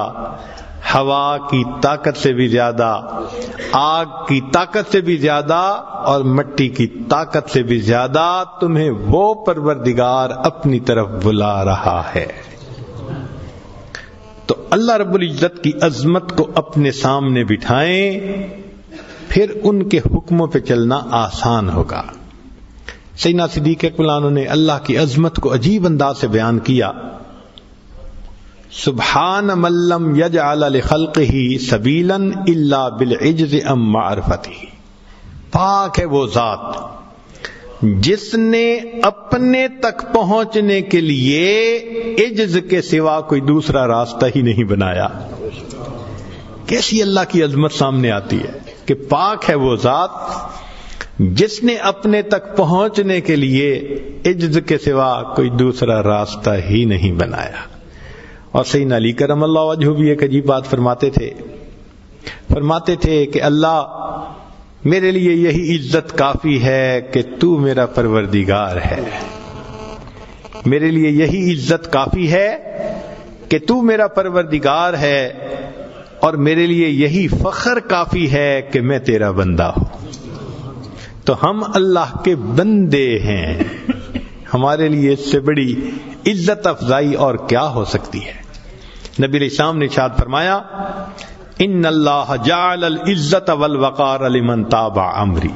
ہوا کی طاقت سے بھی زیادہ، آگ کی طاقت سے بھی زیادہ اور مٹی کی طاقت سے بھی زیادہ تمہیں وہ پروردگار اپنی طرف بلا رہا ہے. تو اللہ رب العزت کی عظمت کو اپنے سامنے بٹھائیں، پھر ان کے حکموں پہ چلنا آسان ہوگا. سیدنا صدیق اکبر عنہ نے اللہ کی عظمت کو عجیب انداز سے بیان کیا. سبحان من لم یجعل لخلقہ سبیلا الا بالعجز عن معرفتہ. پاک ہے وہ ذات جس نے اپنے تک پہنچنے کے لیے عجز کے سوا کوئی دوسرا راستہ ہی نہیں بنایا. کیسی اللہ کی عظمت سامنے آتی ہے کہ پاک ہے وہ ذات جس نے اپنے تک پہنچنے کے لیے عجز کے سوا کوئی دوسرا راستہ ہی نہیں بنایا. اور سیدنا علی کرم اللہ وجہہ بھی ایک عجیب بات فرماتے تھے کہ اللہ میرے لیے یہی عزت کافی ہے کہ تو میرا پروردگار ہے. میرے لیے یہی عزت کافی ہے کہ تو میرا پروردگار ہے، اور میرے لیے یہی فخر کافی ہے کہ میں تیرا بندہ ہوں. تو ہم اللہ کے بندے ہیں، ہمارے لیے اس سے بڑی عزت افزائی اور کیا ہو سکتی ہے. نبی علیہ السلام نے ارشاد فرمایا ان اللہ جعل العزت والوقار لمن تابع امری،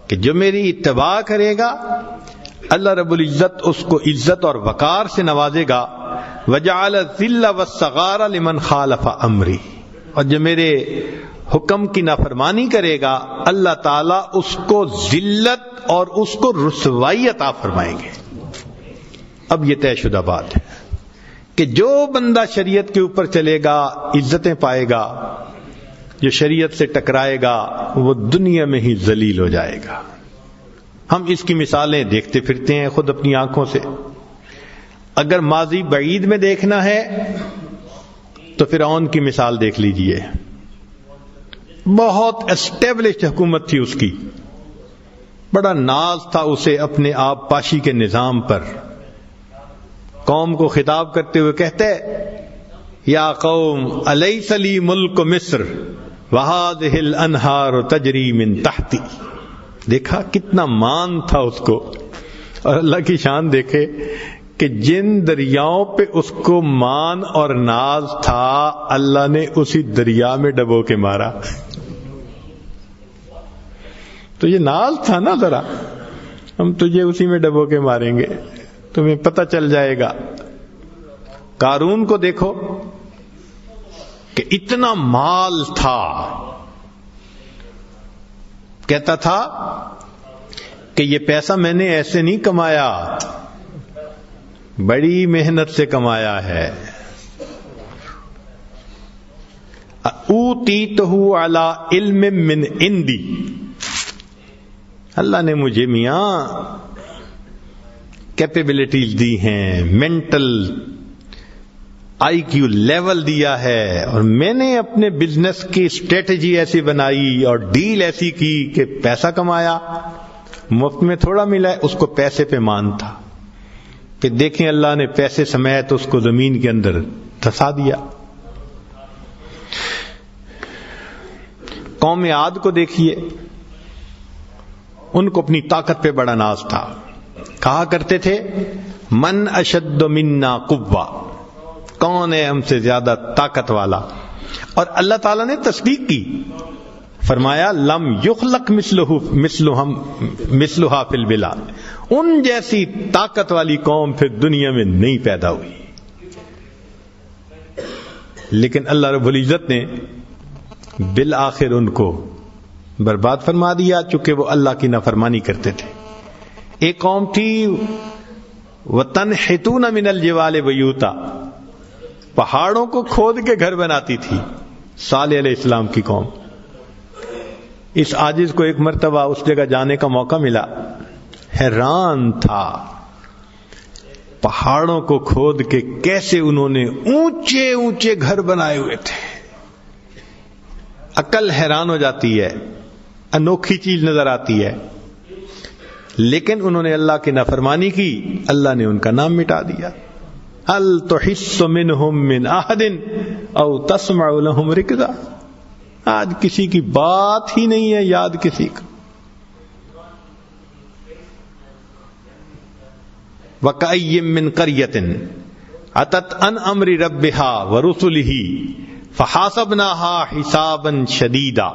کہ جو میری اتباع کرے گا اللہ رب العزت اس کو عزت اور وقار سے نوازے گا. وجعل الذل والصغار لمن خالف امری، اور جو میرے حکم کی نافرمانی کرے گا اللہ تعالیٰ اس کو ذلت اور اس کو رسوائی عطا فرمائیں گے. اب یہ طے شدہ بات ہے کہ جو بندہ شریعت کے اوپر چلے گا عزتیں پائے گا، جو شریعت سے ٹکرائے گا وہ دنیا میں ہی ذلیل ہو جائے گا. ہم اس کی مثالیں دیکھتے پھرتے ہیں خود اپنی آنکھوں سے. اگر ماضی بعید میں دیکھنا ہے تو فرعون کی مثال دیکھ لیجئے. بہت اسٹیبلشڈ حکومت تھی اس کی، بڑا ناز تھا اسے اپنے آپ پاشی کے نظام پر. قوم کو خطاب کرتے ہوئے کہتے یا قوم الیس لی ملک مصر وہذہ الانہار تجری من تحتی. دیکھا کتنا مان تھا اس کو. اور اللہ کی شان دیکھے کہ جن دریاؤں پہ اس کو مان اور ناز تھا اللہ نے اسی دریا میں ڈبو کے مارا. تو یہ ناز تھا نا، ذرا ہم تجھے اسی میں ڈبو کے ماریں گے، تمہیں پتہ چل جائے گا. قارون کو دیکھو کہ اتنا مال تھا، کہتا تھا کہ یہ پیسہ میں نے ایسے نہیں کمایا، بڑی محنت سے کمایا ہے. اوتیتہ علی علم من عندی اللہ نے مجھے میاں کیپیبلٹیز دی ہیں، مینٹل آئی کیو لیول دیا ہے، اور میں نے اپنے بزنس کی اسٹریٹجی ایسی بنائی اور ڈیل ایسی کی کہ پیسہ کمایا، مفت میں تھوڑا ملا ہے، اس کو پیسے پہ مان تھا کہ دیکھیں اللہ نے پیسے سمیت اس کو زمین کے اندر دھسا دیا۔ قوم عاد کو دیکھیے، ان کو اپنی طاقت پہ بڑا ناز تھا، کہا کرتے تھے من اشد منا قوہ، کون ہے ہم سے زیادہ طاقت والا، اور اللہ تعالیٰ نے تصدیق کی، فرمایا لم یخلق مثلھا فی البلاد، ان جیسی طاقت والی قوم پھر دنیا میں نہیں پیدا ہوئی۔ لیکن اللہ رب العزت نے بالآخر ان کو برباد فرما دیا، چونکہ وہ اللہ کی نافرمانی کرتے تھے۔ ایک قوم تھی وَتَنْحِتُونَ مِنَ الْجِبَالِ بُيُوتًا، پہاڑوں کو کھود کے گھر بناتی تھی، صالح علیہ السلام کی قوم۔ اس عاجز کو ایک مرتبہ اس جگہ جانے کا موقع ملا، حیران تھا پہاڑوں کو کھود کے کیسے انہوں نے اونچے اونچے گھر بنائے ہوئے تھے۔ عقل حیران ہو جاتی ہے، انوکھی چیز نظر آتی ہے، لیکن انہوں نے اللہ کی نافرمانی کی، اللہ نے ان کا نام مٹا دیا۔ هل تحس منهم من احد او تسمع لهم رکزا، آج کسی کی بات ہی نہیں ہے یاد کسی کا۔ وَكَأَيٍّ مِّن قَرْيَةٍ أَتَتْ عَنْ أَمْرِ رَبِّهَا وَرُسُلِهِ فَحَاسَبْنَاهَا حِسَابًا شَدِيدًا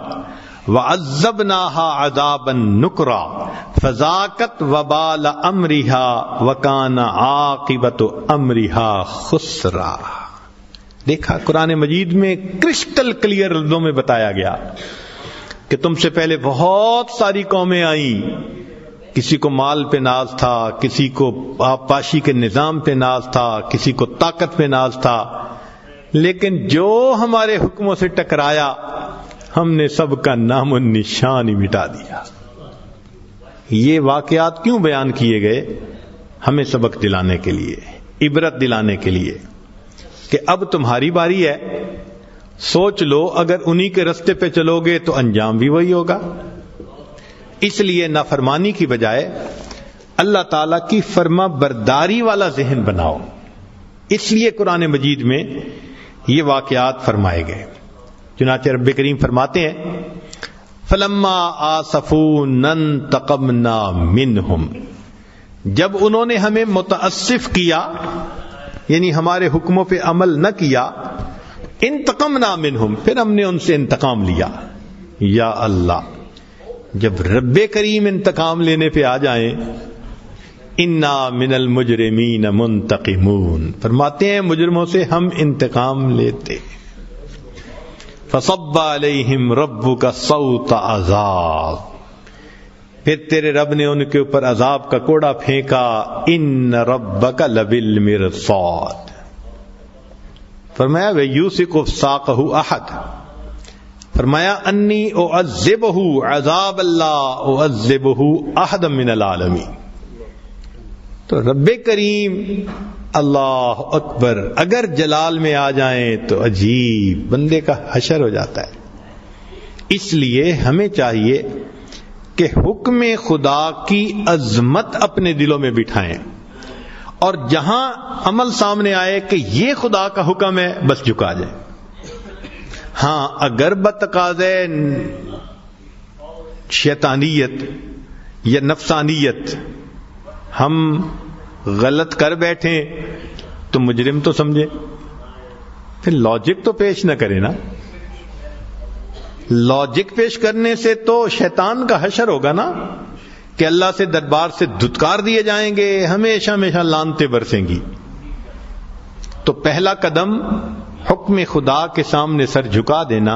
وَعَذَّبْنَاهَا عَذَابًا نُكْرًا فَذَاقَتْ وَبَالَ أَمْرِهَا وَكَانَ عَاقِبَةُ أَمْرِهَا خُسْرًا۔ دیکھا قرآن مجید میں کرسٹل کلیئر لفظوں میں بتایا گیا کہ تم سے پہلے بہت ساری قومیں آئیں، کسی کو مال پہ ناز تھا، کسی کو آبپاشی کے نظام پہ ناز تھا، کسی کو طاقت پہ ناز تھا، لیکن جو ہمارے حکموں سے ٹکرایا ہم نے سب کا نام و نشان ہی مٹا دیا۔ یہ واقعات کیوں بیان کیے گئے؟ ہمیں سبق دلانے کے لیے، عبرت دلانے کے لیے کہ اب تمہاری باری ہے، سوچ لو اگر انہی کے رستے پہ چلو گے تو انجام بھی وہی ہوگا۔ اس لیے نافرمانی کی بجائے اللہ تعالیٰ کی فرما برداری والا ذہن بناؤ۔ اس لیے قرآن مجید میں یہ واقعات فرمائے گئے۔ چنانچہ رب کریم فرماتے ہیں فَلَمَّا آسَفُونَا انتَقَمْنَا مِنْهُمْ، جب انہوں نے ہمیں متاسف کیا، یعنی ہمارے حکموں پہ عمل نہ کیا، انتقمنا منہم، پھر ہم نے ان سے انتقام لیا۔ یا اللہ، جب رب کریم انتقام لینے پہ آ جائیں، انا من المجرمین منتقمون، فرماتے ہیں مجرموں سے ہم انتقام لیتے۔ فصب علیہم ربک صوت عذاب، پھر تیرے رب نے ان کے اوپر عذاب کا کوڑا پھینکا۔ ان ربک لبالمرصاد، فرمایا وَيُوثِقُ سَاقَهُ أَحَدٌ، فرمایا انی اعذبہ عذاب اللہ اعذبہ احد من العالمین۔ تو رب کریم اللہ اکبر اگر جلال میں آ جائیں تو عجیب بندے کا حشر ہو جاتا ہے۔ اس لیے ہمیں چاہیے کہ حکم خدا کی عظمت اپنے دلوں میں بٹھائیں، اور جہاں عمل سامنے آئے کہ یہ خدا کا حکم ہے بس جھکا جائیں۔ ہاں اگر بتقاضے شیطانیت یا نفسانیت ہم غلط کر بیٹھیں تو مجرم تو سمجھے، پھر لاجک تو پیش نہ کرے نا۔ لاجک پیش کرنے سے تو شیطان کا حشر ہوگا نا، کہ اللہ سے دربار سے دھتکار دیے جائیں گے، ہمیشہ ہمیشہ لعنتیں برسیں گی۔ تو پہلا قدم حکم خدا کے سامنے سر جھکا دینا،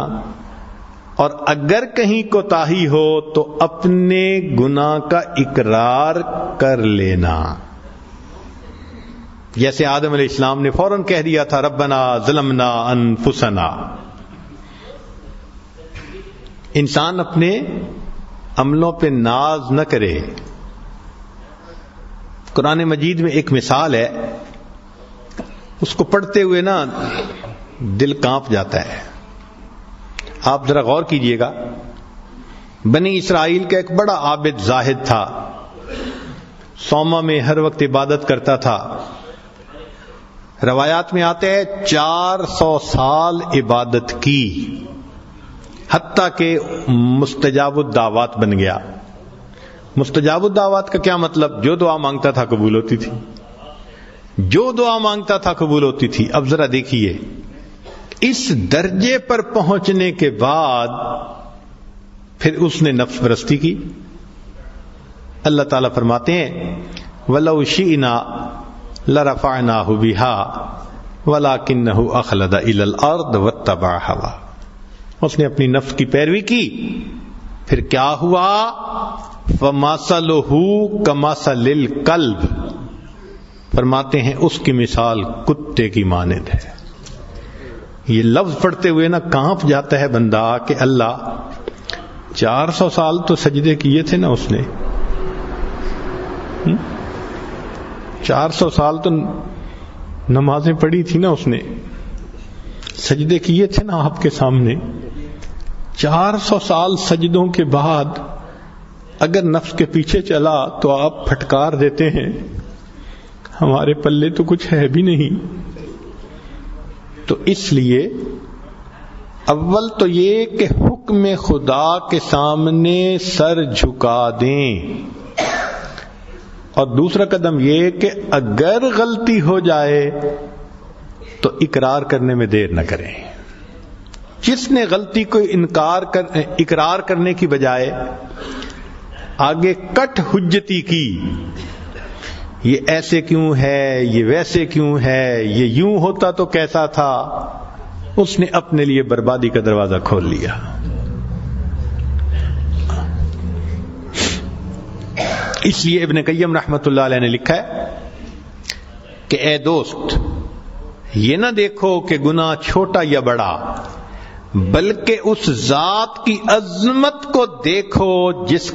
اور اگر کہیں کوتاہی ہو تو اپنے گناہ کا اقرار کر لینا۔ جیسے آدم علیہ السلام نے فوراً کہہ دیا تھا ربنا ظلمنا انفسنا۔ انسان اپنے عملوں پہ ناز نہ کرے. قرآن مجید میں ایک مثال ہے، اس کو پڑھتے ہوئے نا دل کانپ جاتا ہے. آپ ذرا غور کیجئے گا. بنی اسرائیل کا ایک بڑا عابد زاہد تھا، صومعہ میں ہر وقت عبادت کرتا تھا. روایات میں آتے ہیں 400 سال عبادت کی، حتیٰ کہ مستجاب الدعوات بن گیا. مستجاب الدعوات کا کیا مطلب؟ جو دعا مانگتا تھا قبول ہوتی تھی، جو دعا مانگتا تھا قبول ہوتی تھی. اب ذرا دیکھیے، اس درجے پر پہنچنے کے بعد پھر اس نے نفس پرستی کی. اللہ تعالیٰ فرماتے ہیں وَلَوْ شِئْنَا لَرَفَعْنَاهُ بِهَا وَلَكِنَّهُ أَخْلَدَ إِلَى الْأَرْضِ وَاتَّبَعَ هَوَاهُ. اس نے اپنی نفس کی پیروی کی، پھر کیا ہوا؟ فَمَثَلُهُ كَمَثَلِ الْكَلْبِ، فرماتے ہیں اس کی مثال کتے کی مانند ہے. یہ لفظ پڑھتے ہوئے نا کانپ جاتا ہے بندہ کہ اللہ 400 سال تو سجدے کیے تھے نا اس نے، 400 سال تو نمازیں پڑھی تھی نا اس نے، سجدے کیے تھے نا آپ کے سامنے. 400 سال سجدوں کے بعد اگر نفس کے پیچھے چلا تو آپ پھٹکار دیتے ہیں ہمارے پلے تو کچھ ہے بھی نہیں. تو اس لیے اول تو یہ کہ حکم خدا کے سامنے سر جھکا دیں، اور دوسرا قدم یہ کہ اگر غلطی ہو جائے تو اقرار کرنے میں دیر نہ کریں. جس نے غلطی کو اقرار کرنے کی بجائے آگے کٹ حجتی کی، یہ ایسے کیوں ہے، یہ ویسے کیوں ہے، یہ یوں ہوتا تو کیسا تھا، اس نے اپنے لیے بربادی کا دروازہ کھول لیا. اس لیے ابن قیم رحمت اللہ علیہ نے لکھا ہے کہ اے دوست، یہ نہ دیکھو کہ گناہ چھوٹا یا بڑا، بلکہ اس ذات کی عظمت کو دیکھو جس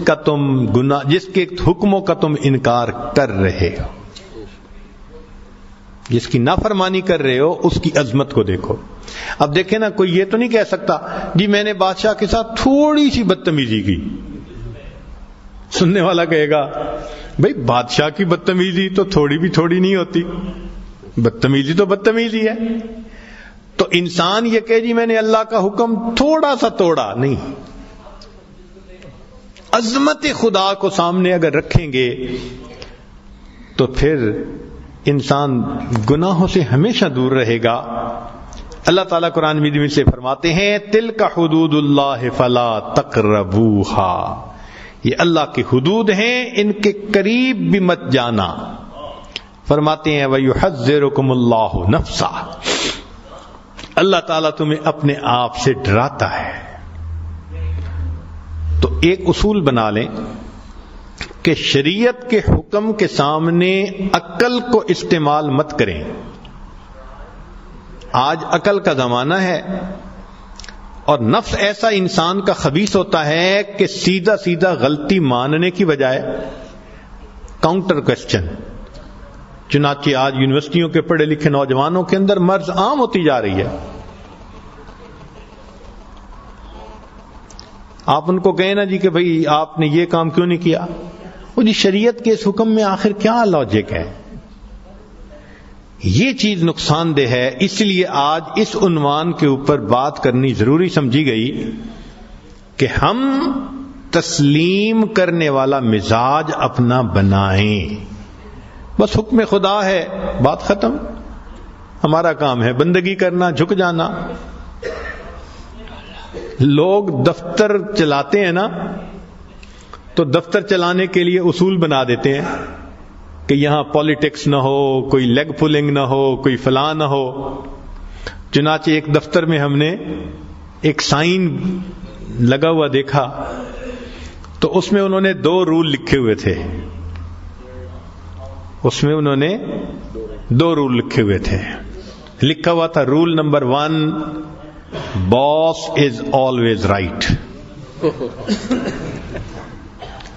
کے حکموں کا تم انکار کر رہے ہو، جس کی نافرمانی کر رہے ہو اس کی عظمت کو دیکھو. اب دیکھیں نا، کوئی یہ تو نہیں کہہ سکتا جی میں نے بادشاہ کے ساتھ تھوڑی سی بدتمیزی کی. سننے والا کہے گا بھئی بادشاہ کی بدتمیزی تو تھوڑی بھی تھوڑی نہیں ہوتی، بدتمیزی تو بدتمیزی ہے. تو انسان یہ کہ جی میں نے اللہ کا حکم تھوڑا سا توڑا، نہیں. عظمت خدا کو سامنے اگر رکھیں گے تو پھر انسان گناہوں سے ہمیشہ دور رہے گا. اللہ تعالیٰ قرآن مجید میں سے فرماتے ہیں تلک حدود اللہ فلا تقربوها، یہ اللہ کی حدود ہیں، ان کے قریب بھی مت جانا. فرماتے ہیں وَيُحَذِّرُكُمُ اللَّهُ نَفْسَهُ، اللہ تعالیٰ تمہیں اپنے آپ سے ڈراتا ہے. تو ایک اصول بنا لیں کہ شریعت کے حکم کے سامنے عقل کو استعمال مت کریں. آج عقل کا زمانہ ہے اور نفس ایسا انسان کا خبیث ہوتا ہے کہ سیدھا سیدھا غلطی ماننے کی بجائے کاؤنٹر کوسچن. چنانچہ آج یونیورسٹیوں کے پڑھے لکھے نوجوانوں کے اندر مرض عام ہوتی جا رہی ہے. آپ ان کو کہیں نا جی کہ بھئی آپ نے یہ کام کیوں نہیں کیا، وہ جی شریعت کے اس حکم میں آخر کیا لاجک ہے. یہ چیز نقصان دہ ہے. اس لیے آج اس عنوان کے اوپر بات کرنی ضروری سمجھی گئی کہ ہم تسلیم کرنے والا مزاج اپنا بنائیں. بس حکم خدا ہے، بات ختم. ہمارا کام ہے بندگی کرنا، جھک جانا. لوگ دفتر چلاتے ہیں نا تو دفتر چلانے کے لیے اصول بنا دیتے ہیں کہ یہاں پالیٹکس نہ ہو، کوئی لیگ پولنگ نہ ہو، کوئی فلاں نہ ہو. چنانچہ ایک دفتر میں ہم نے ایک سائن لگا ہوا دیکھا تو اس میں انہوں نے 2 رول لکھے ہوئے تھے. اس میں انہوں نے 2 رول لکھے ہوئے تھے. لکھا ہوا تھا roll number 1 boss is always right.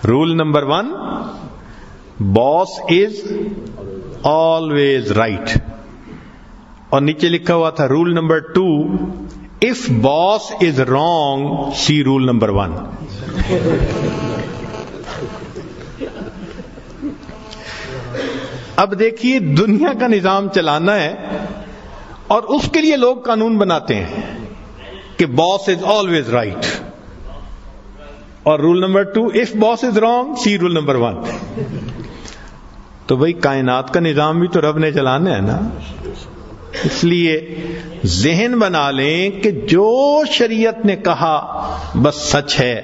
Roll number 1, boss is always right. اور نیچے لکھا ہوا تھا roll number 2, if boss is wrong see roll number 1. اب دیکھیے دنیا کا نظام چلانا ہے اور اس کے لیے لوگ قانون بناتے ہیں کہ باس از آلویز رائٹ, اور roll number 2, if boss is wrong see roll number 1. تو بھائی کائنات کا نظام بھی تو رب نے چلانا ہے نا. اس لیے ذہن بنا لیں کہ جو شریعت نے کہا بس سچ ہے,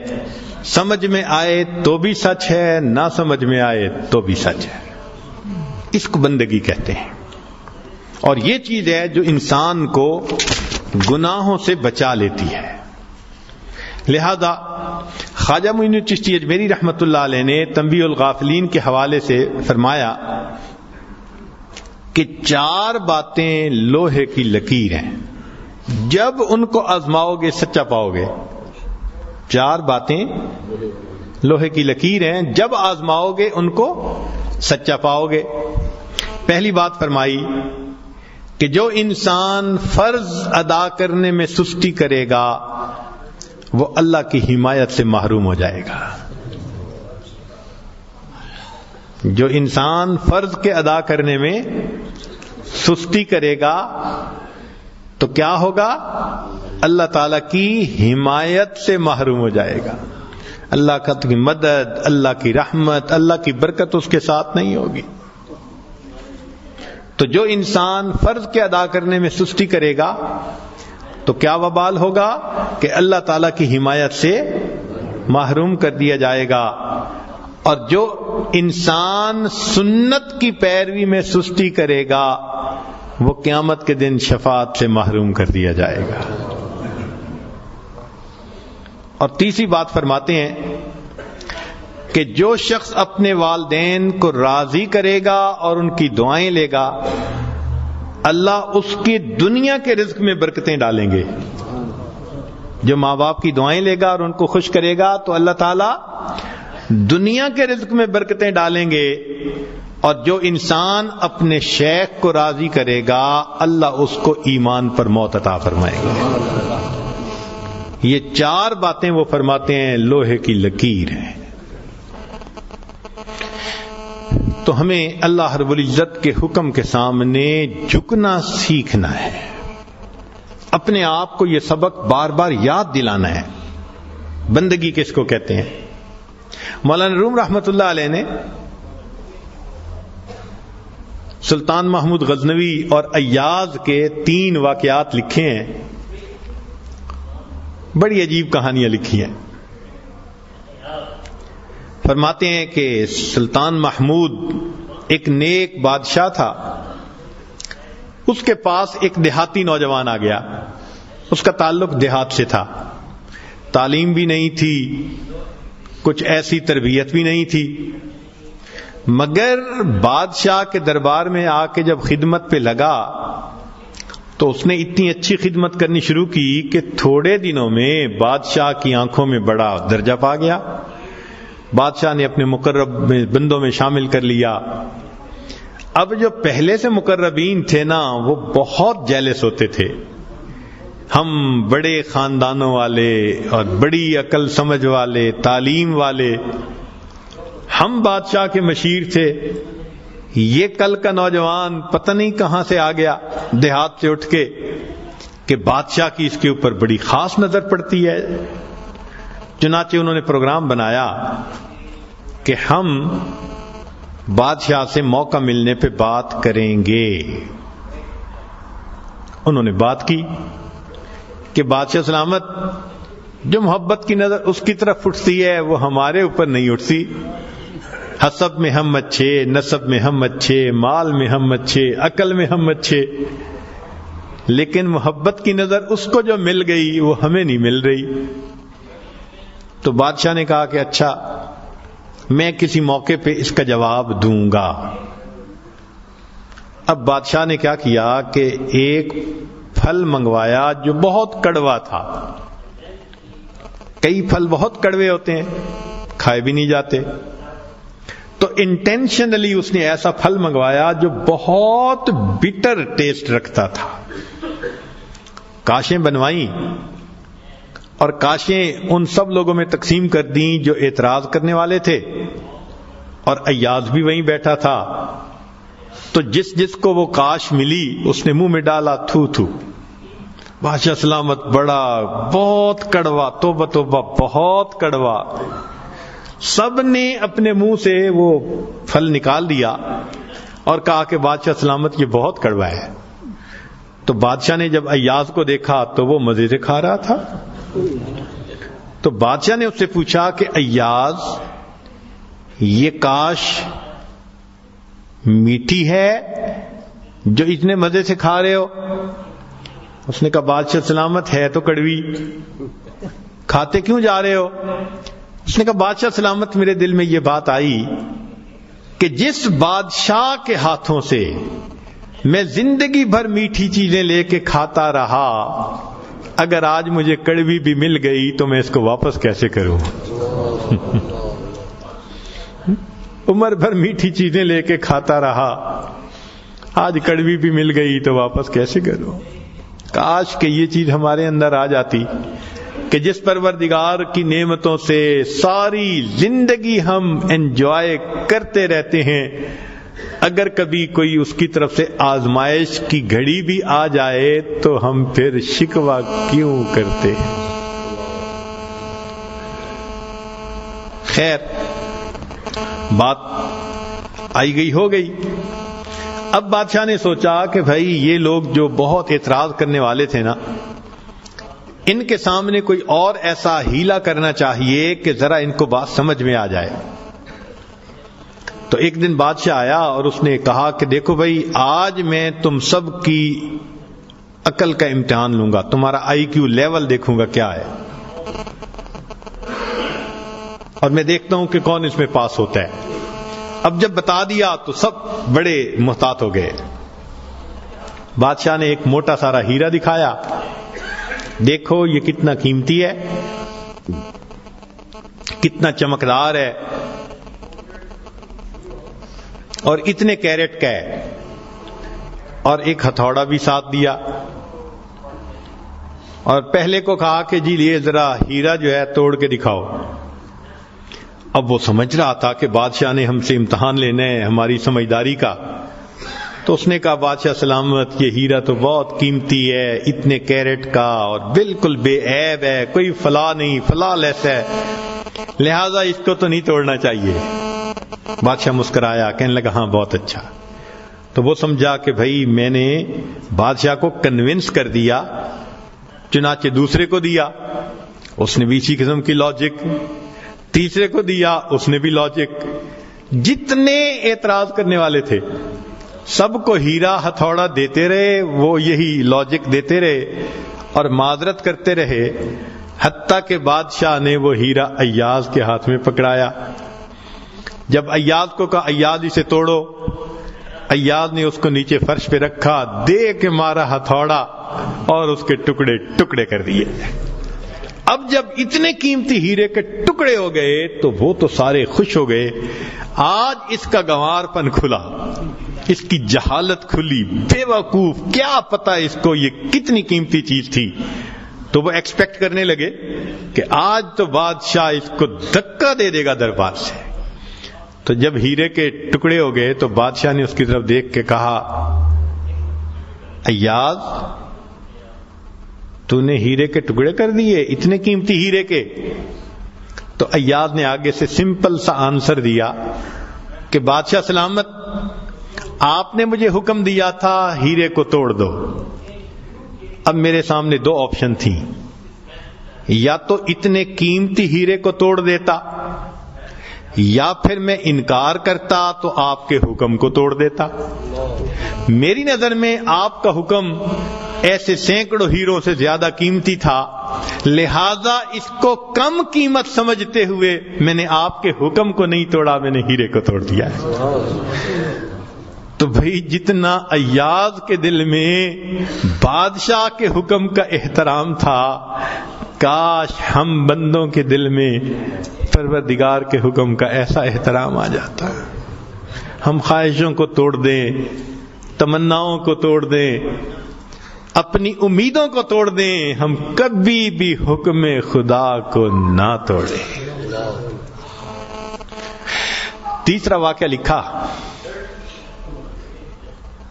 سمجھ میں آئے تو بھی سچ ہے, نہ سمجھ میں آئے تو بھی سچ ہے. اس کو بندگی کہتے ہیں, اور یہ چیز ہے جو انسان کو گناہوں سے بچا لیتی ہے. لہذا خواجہ معین الدین چشتی اجمیری رحمۃ اللہ علیہ نے تنبیہ الغافلین کے حوالے سے فرمایا کہ 4 باتیں لوہے کی لکیر ہیں, جب ان کو آزماؤ گے سچا پاؤ گے. 4 باتیں لوہے کی لکیر ہیں, جب آزماؤ گے ان کو سچا پاؤ گے. پہلی بات فرمائی کہ جو انسان فرض ادا کرنے میں سستی کرے گا وہ اللہ کی حمایت سے محروم ہو جائے گا. جو انسان فرض کے ادا کرنے میں سستی کرے گا تو کیا ہوگا؟ اللہ تعالی کی حمایت سے محروم ہو جائے گا. اللہ کی مدد, اللہ کی رحمت, اللہ کی برکت اس کے ساتھ نہیں ہوگی. تو جو انسان فرض کے ادا کرنے میں سستی کرے گا تو کیا وبال ہوگا کہ اللہ تعالیٰ کی حمایت سے محروم کر دیا جائے گا. اور جو انسان سنت کی پیروی میں سستی کرے گا وہ قیامت کے دن شفاعت سے محروم کر دیا جائے گا. اور تیسری بات فرماتے ہیں کہ جو شخص اپنے والدین کو راضی کرے گا اور ان کی دعائیں لے گا اللہ اس کی دنیا کے رزق میں برکتیں ڈالیں گے. جو ماں باپ کی دعائیں لے گا اور ان کو خوش کرے گا تو اللہ تعالیٰ دنیا کے رزق میں برکتیں ڈالیں گے. اور جو انسان اپنے شیخ کو راضی کرے گا اللہ اس کو ایمان پر موت عطا فرمائے گا. یہ 4 باتیں وہ فرماتے ہیں لوہے کی لکیر ہیں. تو ہمیں اللہ رب العزت کے حکم کے سامنے جھکنا سیکھنا ہے. اپنے آپ کو یہ سبق بار بار یاد دلانا ہے. بندگی کس کو کہتے ہیں؟ مولانا روم رحمت اللہ علیہ نے سلطان محمود غزنوی اور ایاز کے 3 واقعات لکھے ہیں. بڑی عجیب کہانیاں لکھی ہیں. فرماتے ہیں کہ سلطان محمود ایک نیک بادشاہ تھا. اس کے پاس ایک دیہاتی نوجوان آ گیا. اس کا تعلق دیہات سے تھا, تعلیم بھی نہیں تھی, کچھ ایسی تربیت بھی نہیں تھی, مگر بادشاہ کے دربار میں آ کے جب خدمت پہ لگا تو اس نے اتنی اچھی خدمت کرنی شروع کی کہ تھوڑے دنوں میں بادشاہ کی آنکھوں میں بڑا درجہ پا گیا. بادشاہ نے اپنے مقرب بندوں میں شامل کر لیا. اب جو پہلے سے مقربین تھے نا وہ بہت جیلس ہوتے تھے. ہم بڑے خاندانوں والے اور بڑی عقل سمجھ والے, تعلیم والے, ہم بادشاہ کے مشیر تھے. یہ کل کا نوجوان پتہ نہیں کہاں سے آ گیا دیہات سے اٹھ کے کہ بادشاہ کی اس کے اوپر بڑی خاص نظر پڑتی ہے. چنانچہ انہوں نے پروگرام بنایا کہ ہم بادشاہ سے موقع ملنے پہ بات کریں گے. انہوں نے بات کی کہ بادشاہ سلامت, جو محبت کی نظر اس کی طرف اٹھتی ہے وہ ہمارے اوپر نہیں اٹھتی. حسب میں ہم اچھے, نسب میں ہم اچھے, مال میں ہم اچھے, عقل میں ہم اچھے, لیکن محبت کی نظر اس کو جو مل گئی وہ ہمیں نہیں مل رہی. تو بادشاہ نے کہا کہ اچھا میں کسی موقع پہ اس کا جواب دوں گا. اب بادشاہ نے کیا کیا کہ ایک پھل منگوایا جو بہت کڑوا تھا. کئی پھل بہت کڑوے ہوتے ہیں, کھائے بھی نہیں جاتے. تو انٹینشنلی اس نے ایسا پھل منگوایا جو بہت بٹر ٹیسٹ رکھتا تھا. کاشیں بنوائیں اور کاشیں ان سب لوگوں میں تقسیم کر دیں جو اعتراض کرنے والے تھے, اور ایاز بھی وہیں بیٹھا تھا. تو جس جس کو وہ کاش ملی اس نے منہ میں ڈالا, تھو تھو. بادشاہ سلامت بڑا, بہت کڑوا, توبہ توبہ, بہت کڑوا. سب نے اپنے منہ سے وہ پھل نکال دیا اور کہا کہ بادشاہ سلامت یہ بہت کڑوا ہے. تو بادشاہ نے جب ایاز کو دیکھا تو وہ مزے سے کھا رہا تھا. تو بادشاہ نے اس سے پوچھا کہ ایاز یہ کاش میٹھی ہے جو اتنے مزے سے کھا رہے ہو؟ اس نے کہا بادشاہ سلامت ہے تو کڑوی, کھاتے کیوں جا رہے ہو؟ اس نے کہا بادشاہ سلامت میرے دل میں یہ بات آئی کہ جس بادشاہ کے ہاتھوں سے میں زندگی بھر میٹھی چیزیں لے کے کھاتا رہا, اگر آج مجھے کڑوی بھی مل گئی تو میں اس کو واپس کیسے کروں؟ عمر بھر میٹھی چیزیں لے کے کھاتا رہا, آج کڑوی بھی مل گئی تو واپس کیسے کروں؟ کاش کہ یہ چیز ہمارے اندر آ جاتی کہ جس پروردگار کی نعمتوں سے ساری زندگی ہم انجوائے کرتے رہتے ہیں, اگر کبھی کوئی اس کی طرف سے آزمائش کی گھڑی بھی آ جائے تو ہم پھر شکوہ کیوں کرتے ہیں؟ خیر, بات آئی گئی ہو گئی. اب بادشاہ نے سوچا کہ بھائی یہ لوگ جو بہت اعتراض کرنے والے تھے نا, ان کے سامنے کوئی اور ایسا ہیلا کرنا چاہیے کہ ذرا ان کو بات سمجھ میں آ جائے. تو ایک دن بادشاہ آیا اور اس نے کہا کہ دیکھو بھائی, آج میں تم سب کی عقل کا امتحان لوں گا, تمہارا آئی کیو لیول دیکھوں گا کیا ہے, اور میں دیکھتا ہوں کہ کون اس میں پاس ہوتا ہے. اب جب بتا دیا تو سب بڑے محتاط ہو گئے. بادشاہ نے ایک موٹا سارا ہیرا دکھایا, دیکھو یہ کتنا قیمتی ہے, کتنا چمکدار ہے, اور اتنے کیرٹ کا ہے, اور ایک ہتھوڑا بھی ساتھ دیا. اور پہلے کو کہا کہ جی یہ ذرا ہیرا جو ہے توڑ کے دکھاؤ. اب وہ سمجھ رہا تھا کہ بادشاہ نے ہم سے امتحان لینا ہے ہماری سمجھداری کا. تو اس نے کہا بادشاہ سلامت یہ ہیرا تو بہت قیمتی ہے, اتنے کیرٹ کا, اور بالکل بے عیب ہے, کوئی فلاں نہیں, فلاں لیس ہے, لہذا اس کو تو نہیں توڑنا چاہیے. بادشاہ مسکرایا, کہنے لگا ہاں بہت اچھا. تو وہ سمجھا کہ بھائی میں نے بادشاہ کو کنونس کر دیا, چنانچہ دوسرے کو دیا, اس نے بھی اسی قسم کی لاجک, تیسرے کو دیا, اس نے بھی لاجک. جتنے اعتراض کرنے والے تھے سب کو ہیرا ہتھوڑا دیتے رہے, وہ یہی لاجک دیتے رہے اور معذرت کرتے رہے, حتیٰ کہ بادشاہ نے وہ ہیرا ایاز کے ہاتھ میں پکڑایا. جب ایاز کو کہا ایاز اسے توڑو, ایاز نے اس کو نیچے فرش پہ رکھا, دے کے مارا ہتھوڑا اور اس کے ٹکڑے ٹکڑے کر دیے. اب جب اتنے قیمتی ہیرے کے ٹکڑے ہو گئے تو وہ تو سارے خوش ہو گئے, آج اس کا گنوار پن کھلا, اس کی جہالت کھلی, بے وقوف, کیا پتا اس کو یہ کتنی قیمتی چیز تھی. تو وہ ایکسپیکٹ کرنے لگے کہ آج تو بادشاہ اس کو دھکا دے دے گا دربار سے. تو جب ہیرے کے ٹکڑے ہو گئے تو بادشاہ نے اس کی طرف دیکھ کے کہا ایاز تو نے ہیرے کے ٹکڑے کر دیے, اتنے قیمتی ہیرے کے؟ تو ایاز نے آگے سے سمپل سا آنسر دیا کہ بادشاہ سلامت آپ نے مجھے حکم دیا تھا ہیرے کو توڑ دو. اب میرے سامنے دو آپشن تھیں, یا تو اتنے قیمتی ہیرے کو توڑ دیتا, یا پھر میں انکار کرتا تو آپ کے حکم کو توڑ دیتا. میری نظر میں آپ کا حکم ایسے سینکڑوں ہیروں سے زیادہ قیمتی تھا, لہذا اس کو کم قیمت سمجھتے ہوئے میں نے آپ کے حکم کو نہیں توڑا, میں نے ہیرے کو توڑ دیا ہے. تو بھئی جتنا ایاز کے دل میں بادشاہ کے حکم کا احترام تھا, کاش ہم بندوں کے دل میں پروردگار کے حکم کا ایسا احترام آ جاتا. ہم خواہشوں کو توڑ دیں، تمناؤں کو توڑ دیں، اپنی امیدوں کو توڑ دیں، ہم کبھی بھی حکم خدا کو نہ توڑیں. تیسرا واقعہ لکھا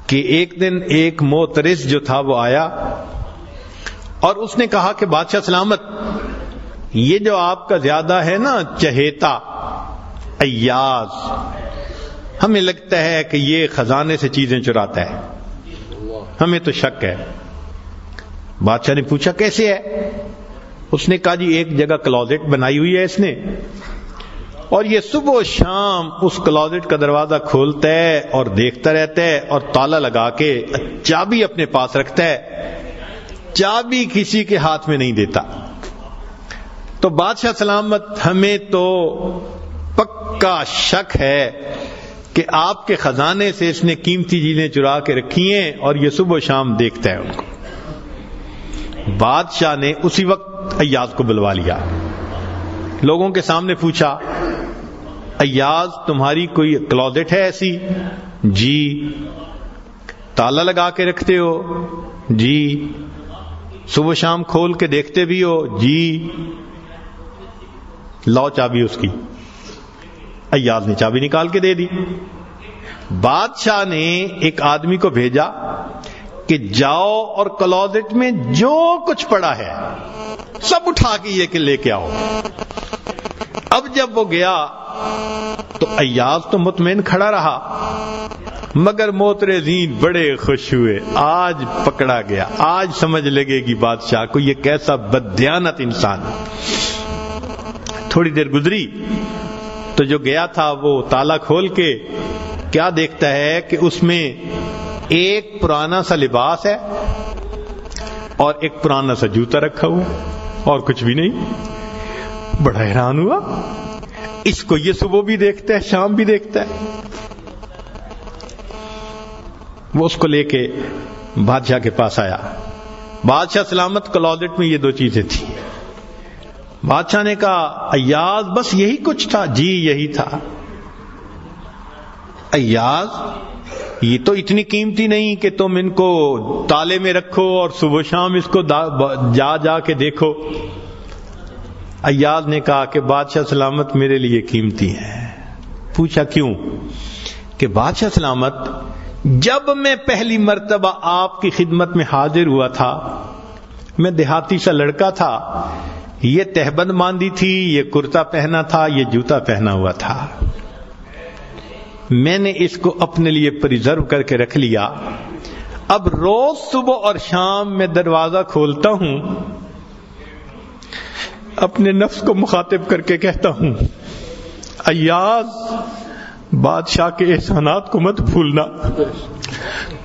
کہ ایک دن ایک معترض جو تھا وہ آیا اور اس نے کہا کہ بادشاہ سلامت، یہ جو آپ کا زیادہ ہے نا چہیتا ایاز، ہمیں لگتا ہے کہ یہ خزانے سے چیزیں چراتا ہے، ہمیں تو شک ہے. بادشاہ نے پوچھا کیسے ہے؟ اس نے کہا جی ایک جگہ کلوزٹ بنائی ہوئی ہے اس نے، اور یہ صبح و شام اس کلوزٹ کا دروازہ کھولتا ہے اور دیکھتا رہتا ہے اور تالا لگا کے چابی اپنے پاس رکھتا ہے، چابی کسی کے ہاتھ میں نہیں دیتا. تو بادشاہ سلامت ہمیں تو پکا شک ہے کہ آپ کے خزانے سے اس نے قیمتی چیزیں چرا کے رکھی ہیں اور یہ صبح و شام دیکھتا ہے ان کو. بادشاہ نے اسی وقت ایاز کو بلوا لیا، لوگوں کے سامنے پوچھا ایاز تمہاری کوئی کلوزٹ ہے ایسی؟ جی. تالا لگا کے رکھتے ہو؟ جی. صبح شام کھول کے دیکھتے بھی ہو؟ جی. لاؤ چابی اس کی. ایاز نے چابی نکال کے دے دی. بادشاہ نے ایک آدمی کو بھیجا کہ جاؤ اور کلوزٹ میں جو کچھ پڑا ہے سب اٹھا کے یہ کہ لے کے آؤ. اب جب وہ گیا تو ایاز تو مطمئن کھڑا رہا، مگر معترضین بڑے خوش ہوئے، آج پکڑا گیا، آج سمجھ لگے گی بادشاہ کو یہ کیسا بددیانت انسان. تھوڑی دیر گزری تو جو گیا تھا وہ تالا کھول کے کیا دیکھتا ہے کہ اس میں ایک پرانا سا لباس ہے اور ایک پرانا سا جوتا رکھا ہوا اور کچھ بھی نہیں. بڑا حیران ہوا، اس کو یہ صبح بھی دیکھتا ہے شام بھی دیکھتا ہے. وہ اس کو لے کے بادشاہ کے پاس آیا. بادشاہ سلامت کلوزٹ میں یہ دو چیزیں تھیں. بادشاہ نے کہا ایاز بس یہی کچھ تھا؟ جی یہی تھا. ایاز یہ تو اتنی قیمتی نہیں کہ تم ان کو تالے میں رکھو اور صبح شام اس کو جا جا کے دیکھو. ایاز نے کہا کہ بادشاہ سلامت میرے لیے قیمتی ہیں. پوچھا کیوں؟ کہ بادشاہ سلامت جب میں پہلی مرتبہ آپ کی خدمت میں حاضر ہوا تھا، میں دیہاتی سا لڑکا تھا، یہ تہبند باندھی تھی، یہ کرتا پہنا تھا، یہ جوتا پہنا ہوا تھا. میں نے اس کو اپنے لیے پریزرو کر کے رکھ لیا. اب روز صبح اور شام میں دروازہ کھولتا ہوں، اپنے نفس کو مخاطب کر کے کہتا ہوں ایاز بادشاہ کے احسانات کو مت بھولنا،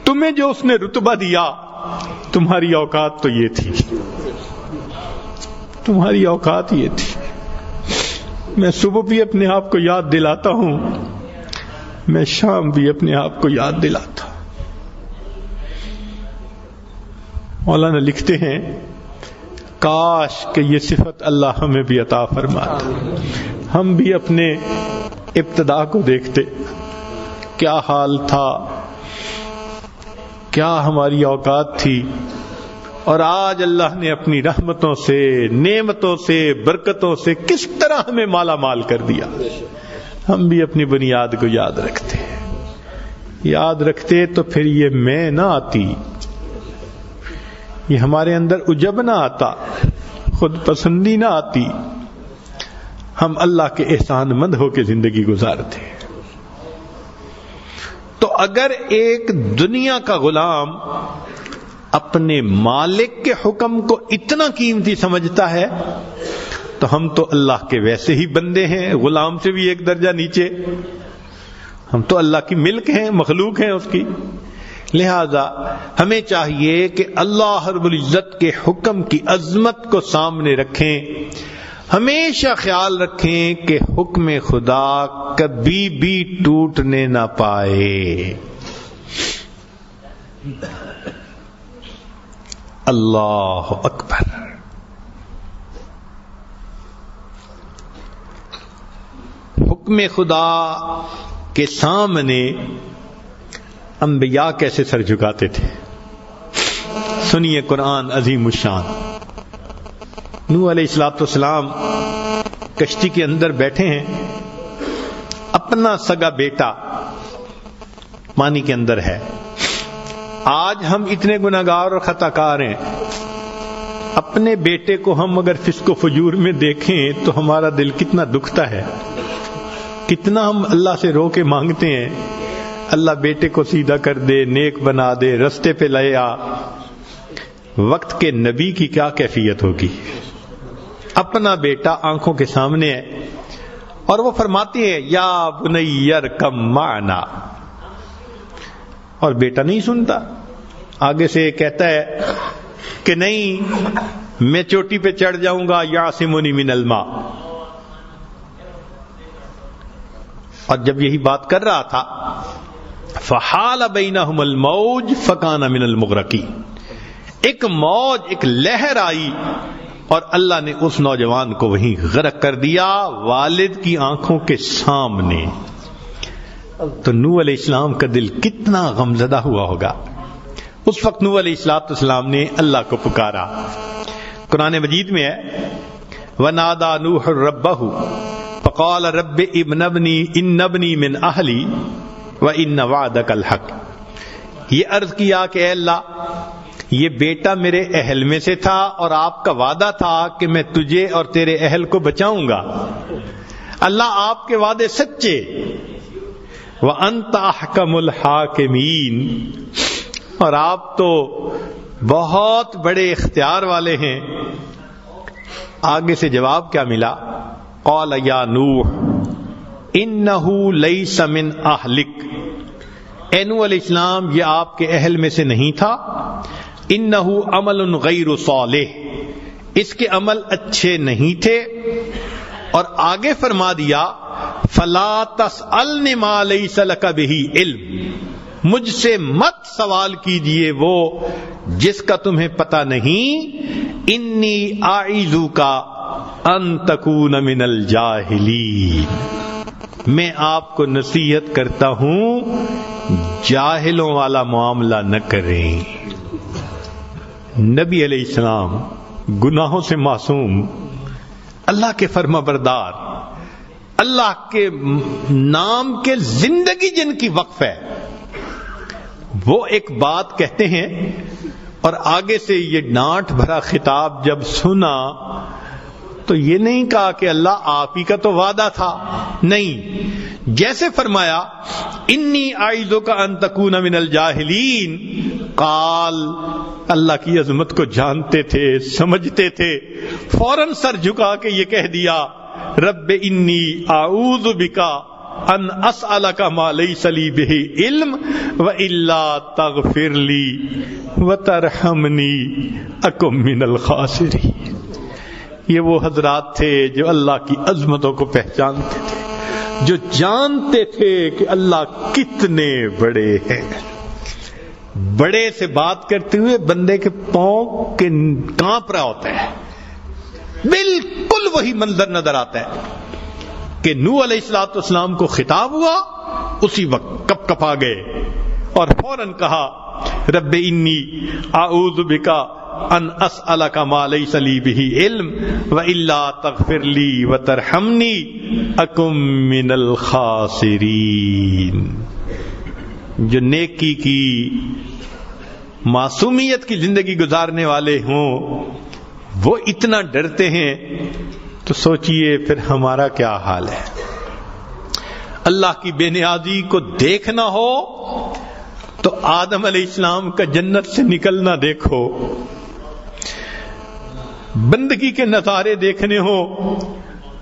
تمہیں جو اس نے رتبہ دیا تمہاری اوقات تو یہ تھی، تمہاری اوقات یہ تھی. میں صبح بھی اپنے آپ کو یاد دلاتا ہوں، میں شام بھی اپنے آپ کو یاد دلاتا. مولانا لکھتے ہیں کاش کہ یہ صفت اللہ ہمیں بھی عطا فرماتا، ہم بھی اپنے ابتدا کو دیکھتے، کیا حال تھا، کیا ہماری اوقات تھی، اور آج اللہ نے اپنی رحمتوں سے، نعمتوں سے، برکتوں سے کس طرح ہمیں مالا مال کر دیا. ہم بھی اپنی بنیاد کو یاد رکھتے، یاد رکھتے تو پھر یہ میں نہ آتی، یہ ہمارے اندر عجب نہ آتا، خود پسندی نہ آتی، ہم اللہ کے احسان مند ہو کے زندگی گزارتے. تو اگر ایک دنیا کا غلام اپنے مالک کے حکم کو اتنا قیمتی سمجھتا ہے تو ہم تو اللہ کے ویسے ہی بندے ہیں، غلام سے بھی ایک درجہ نیچے. ہم تو اللہ کی ملک ہیں، مخلوق ہیں اس کی. لہذا ہمیں چاہیے کہ اللہ رب العزت کے حکم کی عظمت کو سامنے رکھیں، ہمیشہ خیال رکھیں کہ حکم خدا کبھی بھی ٹوٹنے نہ پائے. اللہ اکبر. حکم خدا کے سامنے انبیاء کیسے سر جھکاتے تھے. سنیے قرآن عظیم الشان. نوح علیہ السلام کشتی کے اندر بیٹھے ہیں، اپنا سگا بیٹا پانی کے اندر ہے. آج ہم اتنے گناہگار اور خطا کار ہیں، اپنے بیٹے کو ہم اگر فسق و فجور میں دیکھیں تو ہمارا دل کتنا دکھتا ہے، کتنا ہم اللہ سے رو کے مانگتے ہیں اللہ بیٹے کو سیدھا کر دے، نیک بنا دے، رستے پہ لے آ. وقت کے نبی کی کیا کیفیت ہوگی؟ اپنا بیٹا آنکھوں کے سامنے ہے اور وہ فرماتی ہے یا بنی ارکب معنا، اور بیٹا نہیں سنتا. آگے سے کہتا ہے کہ نہیں میں چوٹی پہ چڑھ جاؤں گا، یعصمنی من الماء. اور جب یہی بات کر رہا تھا فحال بینہم الموج فکان من المغرقین، ایک موج، ایک لہر آئی اور اللہ نے اس نوجوان کو وہیں غرق کر دیا والد کی آنکھوں کے سامنے. تو نوح علیہ السلام کا دل کتنا غمزدہ ہوا ہوگا. اس وقت نوح علیہ السلام نے اللہ کو پکارا. قرآن مجید میں ہے وَنَادَى نُوحٌ رَبَّهُ فَقَالَ رَبِّ إِنَّ ابْنِي مِنْ أَهْلِي وَإِنَّ وَعْدَكَ الْحَقُّ. یہ عرض کیا کہ اے اللہ یہ بیٹا میرے اہل میں سے تھا اور آپ کا وعدہ تھا کہ میں تجھے اور تیرے اہل کو بچاؤں گا. اللہ آپ کے وعدے سچے. وَأَنْتَ أَحْكَمُ الْحَاكِمِينَ، اور آپ تو بہت بڑے اختیار والے ہیں. آگے سے جواب کیا ملا؟ قَالَ يَا نُوحُ إِنَّهُ لَيْسَ مِنْ أَهْلِكَ، اے نوح علیہ السلام یہ آپ کے اہل میں سے نہیں تھا. إِنَّهُ عَمَلٌ غَيْرُ صَالِحٍ، اس کے عمل اچھے نہیں تھے. اور آگے فرما دیا فَلَا تَسْأَلْنِ مَا لَيْسَ لَكَ بِهِ عِلْمٌ، مجھ سے مت سوال کیجئے وہ جس کا تمہیں پتہ نہیں. انی اعیذک ان تکون من الجاہلین، میں آپ کو نصیحت کرتا ہوں جاہلوں والا معاملہ نہ کریں. نبی علیہ السلام گناہوں سے معصوم، اللہ کے فرما بردار، اللہ کے نام کے زندگی جن کی وقف ہے، وہ ایک بات کہتے ہیں اور آگے سے یہ ڈانٹ بھرا خطاب جب سنا تو یہ نہیں کہا کہ اللہ آپ ہی کا تو وعدہ تھا، نہیں، جیسے فرمایا انی اعیذک ان تکون من الجاہلین. قال، اللہ کی عظمت کو جانتے تھے، سمجھتے تھے، فوراً سر جھکا کے یہ کہہ دیا رب انی اعوذ بک ان اسألک ما لیس لی بہ علم والا تغفر لی وترحمنی اکن من الخاسرین. یہ وہ حضرات تھے جو اللہ کی عظمتوں کو پہچانتے تھے، جو جانتے تھے کہ اللہ کتنے بڑے ہیں. بڑے سے بات کرتے ہوئے بندے کے پاؤں کے کانپ رہا ہوتا ہے. بالکل وہی منظر نظر آتا ہے کہ نوح علیہ السلام کو خطاب ہوا، اسی وقت کپ کپا گئے اور فوراً کہا رب انی اعوذ بک ان اسألک ما لیس لی بہ علم والا تغفر لی وترحمنی اکن من الخاسرین. جو نیکی کی معصومیت کی زندگی گزارنے والے ہوں وہ اتنا ڈرتے ہیں تو سوچئے پھر ہمارا کیا حال ہے. اللہ کی بے نیازی کو دیکھنا ہو تو آدم علیہ السلام کا جنت سے نکلنا دیکھو، بندگی کے نظارے دیکھنے ہو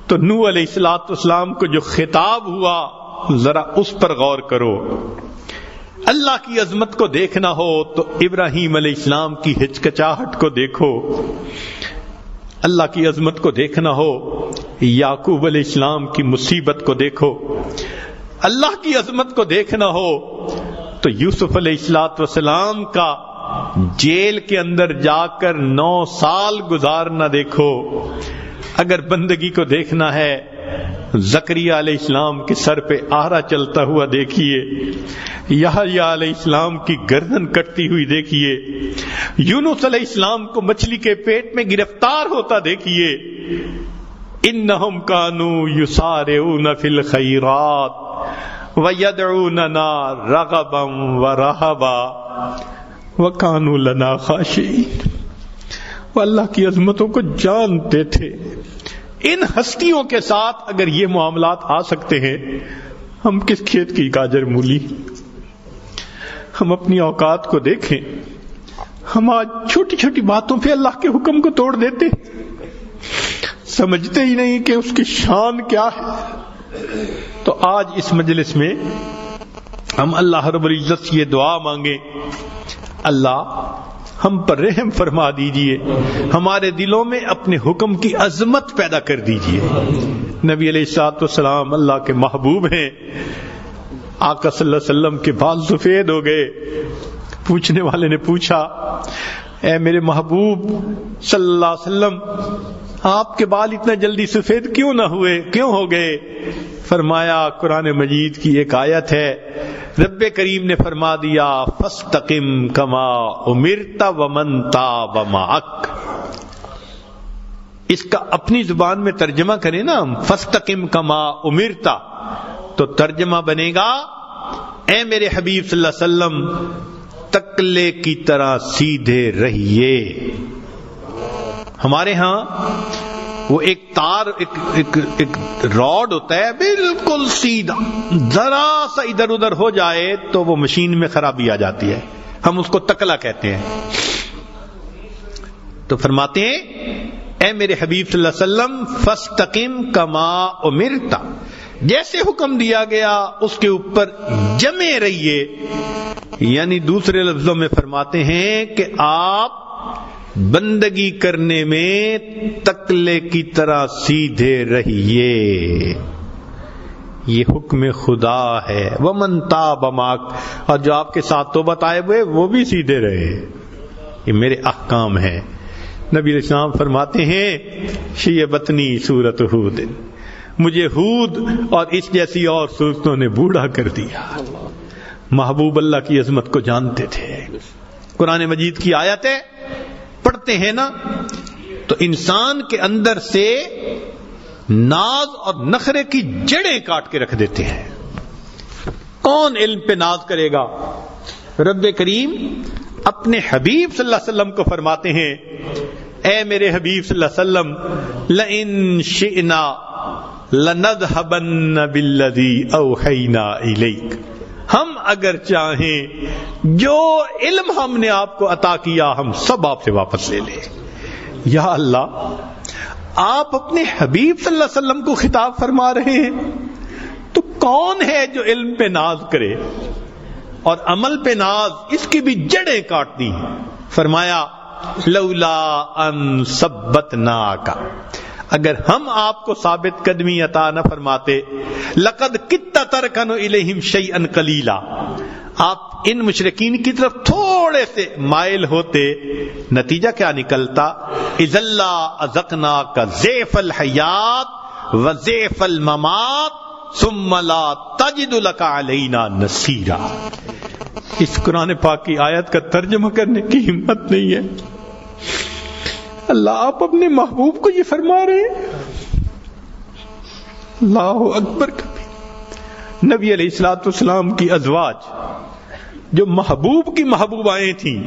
تو نوح علیہ السلام کو جو خطاب ہوا ذرا اس پر غور کرو. اللہ کی عظمت کو دیکھنا ہو تو ابراہیم علیہ السلام کی ہچکچاہٹ کو دیکھو. اللہ کی عظمت کو دیکھنا ہو یعقوب علیہ السلام کی مصیبت کو دیکھو. اللہ کی عظمت کو دیکھنا ہو تو یوسف علیہ السلام کا جیل کے اندر جا کر 9 سال گزارنا دیکھو. اگر بندگی کو دیکھنا ہے زکریا علیہ السلام کے سر پہ آرا چلتا ہوا دیکھیے، یحییٰ علیہ السلام کی گردن کٹتی ہوئی دیکھیے، یونس علیہ السلام کو مچھلی کے پیٹ میں گرفتار ہوتا دیکھیے، انہم کانوا یسارعون فی الخیرات ویدعوننا رغبا ورہبا وکانوا لنا خاشعین۔ وہ اللہ کی عظمتوں کو جانتے تھے۔ ان ہستیوں کے ساتھ اگر یہ معاملات آ سکتے ہیں، ہم کس کھیت کی گاجر مولی؟ ہم اپنی اوقات کو دیکھیں، ہم آج چھوٹی چھوٹی باتوں پہ اللہ کے حکم کو توڑ دیتے، سمجھتے ہی نہیں کہ اس کی شان کیا ہے۔ تو آج اس مجلس میں ہم اللہ رب العزت سے یہ دعا مانگیں، اللہ ہم پر رحم فرما دیجئے، ہمارے دلوں میں اپنے حکم کی عظمت پیدا کر دیجئے۔ نبی علیہ الصلوۃ والسلام اللہ کے محبوب ہیں، آقا صلی اللہ علیہ وسلم کے بال سفید ہو گئے۔ پوچھنے والے نے پوچھا، اے میرے محبوب صلی اللہ علیہ وسلم، آپ کے بال اتنا جلدی سفید کیوں نہ ہوئے، کیوں ہو گئے؟ فرمایا قرآن مجید کی ایک آیت ہے، رب کریم نے فرما دیا فاستقم کما امرت ومن تاب معک۔ اس کا اپنی زبان میں ترجمہ کریں نا ہم، فاستقم کما امرت، تو ترجمہ بنے گا اے میرے حبیب صلی اللہ علیہ وسلم تکلے کی طرح سیدھے رہیے۔ ہمارے ہاں وہ ایک تار ایک راڈ ہوتا ہے بالکل سیدھا، ذرا سا ادھر ادھر ہو جائے تو وہ مشین میں خرابی آ جاتی ہے، ہم اس کو تکلا کہتے ہیں۔ تو فرماتے ہیں اے میرے حبیب صلی اللہ علیہ وسلم فاستقم کما امرت، جیسے حکم دیا گیا اس کے اوپر جمے رہیے۔ یعنی دوسرے لفظوں میں فرماتے ہیں کہ آپ بندگی کرنے میں تکلے کی طرح سیدھے رہیے، یہ حکم خدا ہے۔ ومن تاب معک، اور جو آپ کے ساتھ توبہ طائب ہوئے وہ بھی سیدھے رہے، یہ میرے احکام ہیں۔ نبی علیہ السلام فرماتے ہیں شیبتنی سورۃ ہود، مجھے ہود اور اس جیسی اور صورتوں نے بوڑھا کر دیا۔ محبوب اللہ کی عظمت کو جانتے تھے۔ قرآن مجید کی آیتیں پڑھتے ہیں نا تو انسان کے اندر سے ناز اور نخرے کی جڑیں کاٹ کے رکھ دیتے ہیں۔ کون علم پہ ناز کرے گا؟ رب کریم اپنے حبیب صلی اللہ علیہ وسلم کو فرماتے ہیں اے میرے حبیب صلی اللہ علیہ وسلم لئن شئنا لنذهبن بالذی اوحینا الیک، ہم اگر چاہیں جو علم ہم نے آپ کو عطا کیا ہم سب آپ سے واپس لے لیں۔ یا اللہ، آپ اپنے حبیب صلی اللہ علیہ وسلم کو خطاب فرما رہے ہیں، تو کون ہے جو علم پہ ناز کرے اور عمل پہ ناز؟ اس کی بھی جڑیں کاٹ دی۔ فرمایا لولا ان ثبتناک، اگر ہم آپ کو ثابت قدمی عطا نہ فرماتے، لقد کدت ترکن الیہم شیئا قلیلا، آپ ان مشرکین کی طرف تھوڑے سے مائل ہوتے، نتیجہ کیا نکلتا؟ اذا اذقناک ضعف الحیات وضعف الممات ثم لا تجد لك علینا نصیرا۔ اس قرآن پاک کی آیت کا ترجمہ کرنے کی ہمت نہیں ہے۔ اللہ آپ اپنے محبوب کو یہ فرما رہے ہیں، اللہ اکبر کبھی۔ نبی علیہ الصلوۃ والسلام کی ازواج جو محبوب کی محبوبائیں تھیں،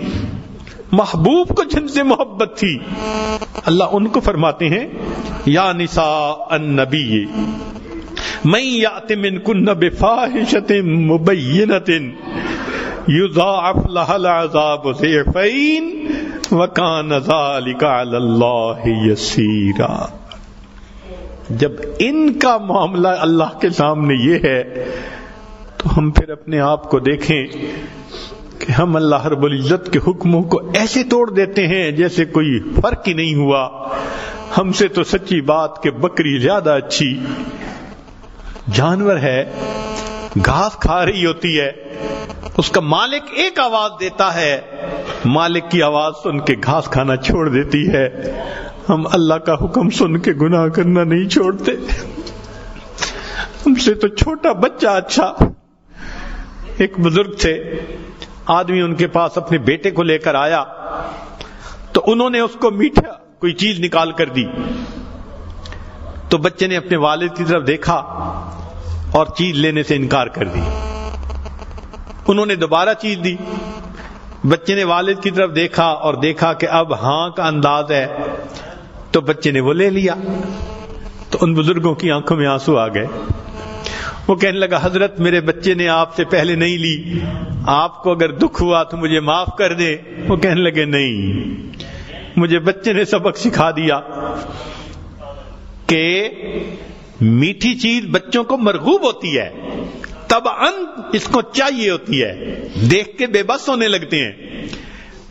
محبوب کو جن سے محبت تھی، اللہ ان کو فرماتے ہیں یا نساء النبی من یأت منکن بفاحشۃ مبینۃ یضاعف لها العذاب ضعفین وَكَانَ ذَلِكَ عَلَى اللَّهِ يَسِيرًا۔ جب ان کا معاملہ اللہ کے سامنے یہ ہے تو ہم پھر اپنے آپ کو دیکھیں کہ ہم اللہ رب العزت کے حکموں کو ایسے توڑ دیتے ہیں جیسے کوئی فرق ہی نہیں ہوا۔ ہم سے تو سچی بات کہ بکری زیادہ اچھی، جانور ہے، گھاس کھا رہی ہوتی ہے، اس کا مالک ایک آواز دیتا ہے، مالک کی آواز سن کے گھاس کھانا چھوڑ دیتی ہے۔ ہم اللہ کا حکم سن کے گناہ کرنا نہیں چھوڑتے۔ ہم سے تو چھوٹا بچہ اچھا. ایک بزرگ تھے, آدمی ان کے پاس اپنے بیٹے کو لے کر آیا تو انہوں نے اس کو میٹھا کوئی چیز نکال کر دی. تو بچے نے اپنے والد کی طرف دیکھا اور چیز لینے سے انکار کر دی. انہوں نے دوبارہ چیز دی. بچے نے والد کی طرف دیکھا اور دیکھا کہ اب ہاں کا انداز ہے, تو بچے نے وہ لے لیا. تو ان بزرگوں کی آنکھوں میں آنسو آ گئے. وہ کہنے لگا, حضرت میرے بچے نے آپ سے پہلے نہیں لی, آپ کو اگر دکھ ہوا تو مجھے معاف کر دیں. وہ کہنے لگے, نہیں, مجھے بچے نے سبق سکھا دیا کہ میٹھی چیز بچوں کو مرغوب ہوتی ہے, طبعاً اس کو چاہیے ہوتی ہے, دیکھ کے بے بس ہونے لگتے ہیں.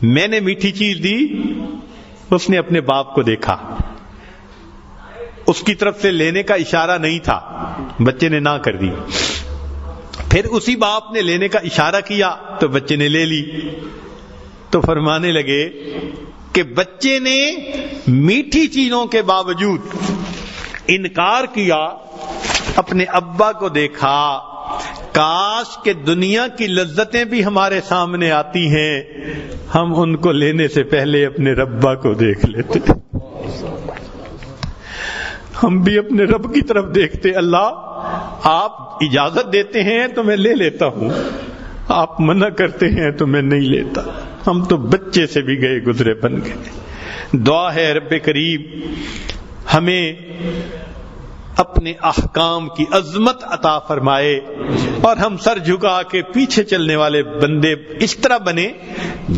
میں نے میٹھی چیز دی, اس نے اپنے باپ کو دیکھا, اس کی طرف سے لینے کا اشارہ نہیں تھا, بچے نے نہ کر دی. پھر اسی باپ نے لینے کا اشارہ کیا تو بچے نے لے لی. تو فرمانے لگے کہ بچے نے میٹھی چیزوں کے باوجود انکار کیا, اپنے ابا کو دیکھا, کاش کہ دنیا کی لذتیں بھی ہمارے سامنے آتی ہیں, ہم ان کو لینے سے پہلے اپنے ربا کو دیکھ لیتے. ہم بھی اپنے رب کی طرف دیکھتے, اللہ آپ اجازت دیتے ہیں تو میں لے لیتا ہوں, آپ منع کرتے ہیں تو میں نہیں لیتا. ہم تو بچے سے بھی گئے گزرے بن گئے. دعا ہے رب کریم ہمیں اپنے احکام کی عظمت عطا فرمائے اور ہم سر جھکا کے پیچھے چلنے والے بندے اس طرح بنے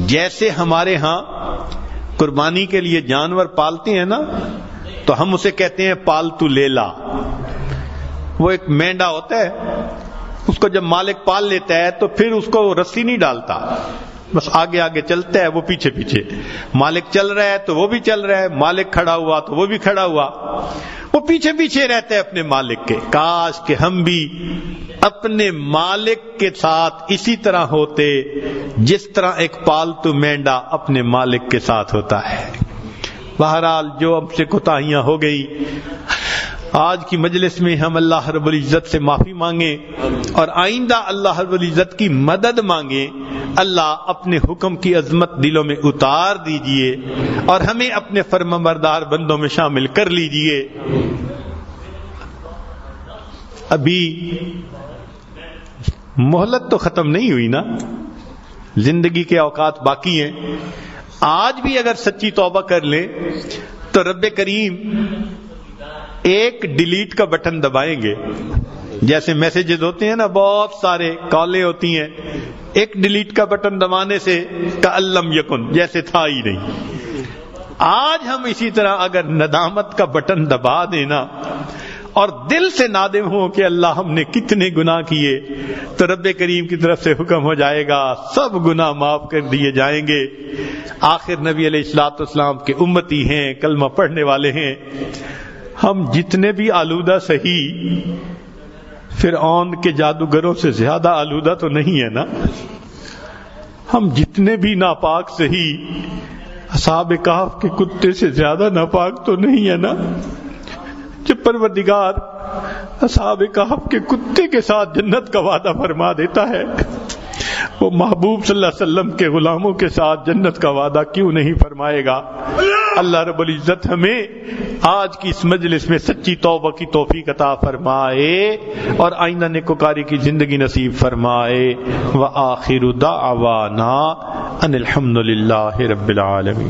جیسے ہمارے ہاں قربانی کے لیے جانور پالتے ہیں نا, تو ہم اسے کہتے ہیں پالتو لیلا. وہ ایک مینڈا ہوتا ہے, اس کو جب مالک پال لیتا ہے تو پھر اس کو رسی نہیں ڈالتا, بس آگے آگے چلتا ہے, وہ پیچھے پیچھے. مالک چل رہا ہے تو وہ بھی چل رہا ہے, مالک کھڑا ہوا تو وہ بھی کھڑا ہوا, وہ پیچھے پیچھے رہتا ہے اپنے مالک کے. کاش کہ ہم بھی اپنے مالک کے ساتھ اسی طرح ہوتے جس طرح ایک پالتو مینڈا اپنے مالک کے ساتھ ہوتا ہے. بہرحال جو ہم سے کوتاہیاں ہو گئی, آج کی مجلس میں ہم اللہ رب العزت سے معافی مانگیں اور آئندہ اللہ رب العزت کی مدد مانگیں. اللہ اپنے حکم کی عظمت دلوں میں اتار دیجئے اور ہمیں اپنے فرمانبردار بندوں میں شامل کر لیجئے. ابھی مہلت تو ختم نہیں ہوئی نا, زندگی کے اوقات باقی ہیں. آج بھی اگر سچی توبہ کر لیں تو رب کریم ایک ڈیلیٹ کا بٹن دبائیں گے. جیسے میسیجز ہوتے ہیں نا, بہت سارے کالیں ہوتی ہیں, ایک ڈیلیٹ کا بٹن دبانے سے کألم یکن, جیسے تھا ہی نہیں. آج ہم اسی طرح اگر ندامت کا بٹن دبا دینا اور دل سے نادم ہو کہ اللہ ہم نے کتنے گناہ کیے, تو رب کریم کی طرف سے حکم ہو جائے گا, سب گناہ معاف کر دیے جائیں گے. آخر نبی علیہ الصلوۃ والسلام کے امتی ہیں, کلمہ پڑھنے والے ہیں. ہم جتنے بھی آلودہ سہی, فرعون کے جادوگروں سے زیادہ آلودہ تو نہیں ہے نا. ہم جتنے بھی ناپاک سہی, اصحاب کہف کے کتے سے زیادہ ناپاک تو نہیں ہے نا. جب پروردگار اصحاب کہف کے کتے کے ساتھ جنت کا وعدہ فرما دیتا ہے, وہ محبوب صلی اللہ علیہ وسلم کے غلاموں کے ساتھ جنت کا وعدہ کیوں نہیں فرمائے گا. اللہ رب العزت ہمیں آج کی اس مجلس میں سچی توبہ کی توفیق عطا فرمائے اور آئندہ نیکوکاری کی زندگی نصیب فرمائے. وآخر دعوانا ان الحمد للہ رب العالمین.